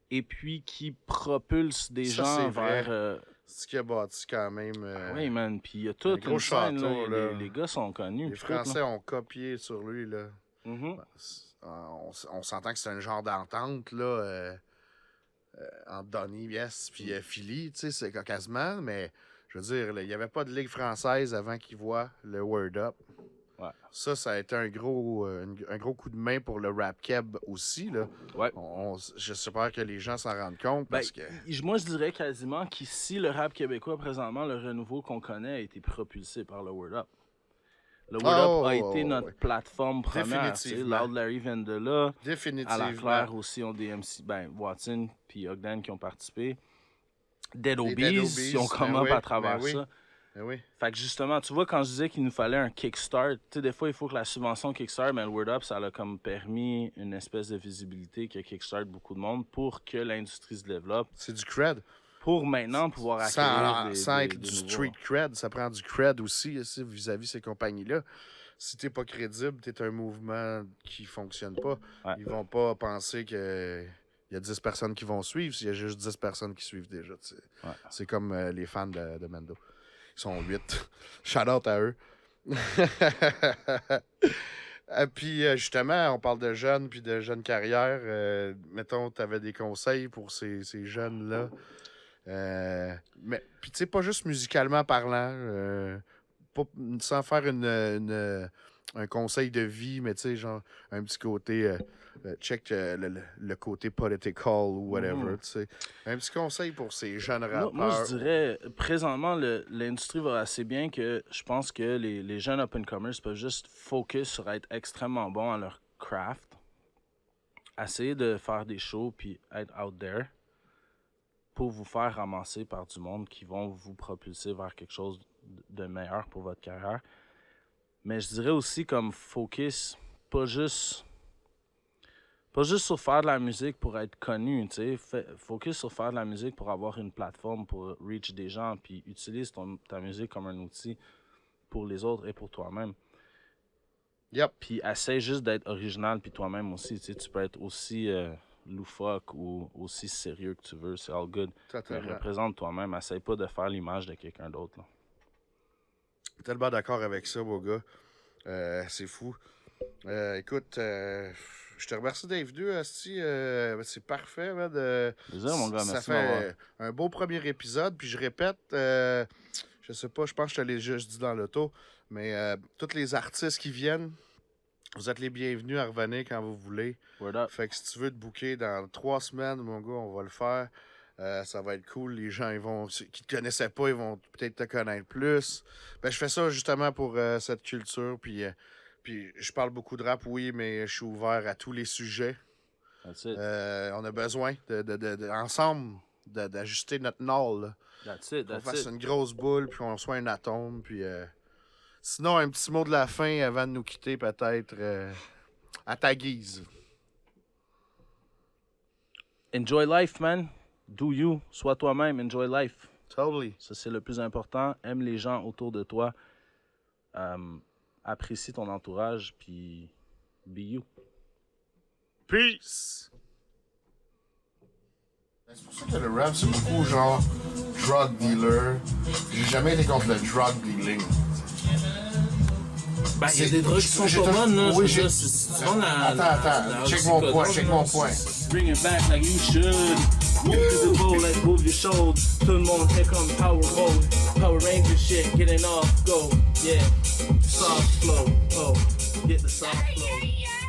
et puis qui propulse des gens vers... C'est ce qui a bâti quand même... oui, man, puis il y a toute une scène, là, les gars sont connus. Les Français ont copié sur lui, là. On s'entend que c'est un genre d'entente, là, entre Donnie, puis Philly, tu sais, c'est quasiment, mais je veux dire, il n'y avait pas de ligue française avant qu'ils voient le Word Up. Ouais. Ça a été un gros coup de main pour le rap keb aussi. Là. Ouais. J'espère que les gens s'en rendent compte. Parce que... Moi, je dirais quasiment qu'ici, le rap québécois, présentement, le renouveau qu'on connaît a été propulsé par le Word Up. Le Word Up a été notre plateforme première. Loud Larry vient de là. Définitivement. À la Claire aussi, ont des MC, Watson puis Ogden qui ont participé. Dead Obies, qui ont commencé à travers ça. Oui. Fait que justement, tu vois, quand je disais qu'il nous fallait un kickstart, tu sais, des fois, il faut que la subvention kickstart, mais le Word Up, ça a comme permis une espèce de visibilité qui a kickstart beaucoup de monde pour que l'industrie se développe. C'est du cred. Pour maintenant pouvoir accueillir sans être du street cred, ça prend du cred aussi vis-à-vis ces compagnies-là. Si t'es pas crédible, t'es un mouvement qui fonctionne pas. Ouais. Ils vont pas penser que... Il y a 10 personnes qui vont suivre s'il y a juste 10 personnes qui suivent déjà. Ouais. C'est comme les fans de Mando. Ils sont 8. Shout-out à eux. Et puis, justement, on parle de jeunes puis de jeunes carrières. Mettons, tu avais des conseils pour ces jeunes-là. Mais, puis, tu sais, pas juste musicalement parlant. Sans faire un conseil de vie, mais tu sais, genre, un petit côté... check le côté political ou whatever, tu sais. Un petit conseil pour ces jeunes rappeurs. Moi, je dirais, présentement, l'industrie va assez bien que je pense que les jeunes up-and-comers peuvent juste focus sur être extrêmement bons à leur craft, essayer de faire des shows puis être out there. pour vous faire ramasser par du monde qui vont vous propulser vers quelque chose de meilleur pour votre carrière. Mais je dirais aussi comme focus, pas juste sur faire de la musique pour être connu, tu sais. Focus sur faire de la musique pour avoir une plateforme, pour reach des gens, puis utilise ta musique comme un outil pour les autres et pour toi-même. Yep. Puis essaie juste d'être original, puis toi-même aussi, tu sais. Tu peux être aussi loufoque ou aussi sérieux que tu veux, c'est all good. Totalement. Mais représente toi-même, essaie pas de faire l'image de quelqu'un d'autre, là. Tellement d'accord avec ça, beau gars. C'est fou. Écoute, je te remercie d'être venu, Asti. C'est parfait, man. Désolé, mon gars, ça merci fait un beau premier épisode. Puis je répète, je sais pas, je pense que je te l'ai juste dit dans l'auto, mais tous les artistes qui viennent, vous êtes les bienvenus à revenir quand vous voulez. Word up. Fait que si tu veux te booker dans 3 semaines, mon gars, on va le faire. Ça va être cool. Les gens qui te connaissaient pas, ils vont peut-être te connaître plus. Ben, je fais ça justement pour cette culture. Puis je parle beaucoup de rap, oui, mais je suis ouvert à tous les sujets. That's it. On a besoin ensemble d'ajuster notre nord. Là. That's it, Qu'on that's fasse it. une grosse boule, puis qu'on soit un atome. Puis sinon, un petit mot de la fin avant de nous quitter, peut-être à ta guise. Enjoy life, man. Do you. Sois toi-même. Enjoy life. Totally. Ça, c'est le plus important. Aime les gens autour de toi. Apprécie ton entourage, puis be you. Peace! C'est pour ça que le rap, c'est beaucoup genre drug dealer. J'ai jamais été contre le drug dealing. Ben, il y a des drogues qui sont pas bonnes, là. Oui, je veux dire, si tu prends Attends, check mon point. Bring it back like you should. Move to the bowl, like move your shoulders. Tout le monde fait comme Power Mode. Power Ranger shit, getting off, go. Yeah, soft flow, oh, get the soft flow.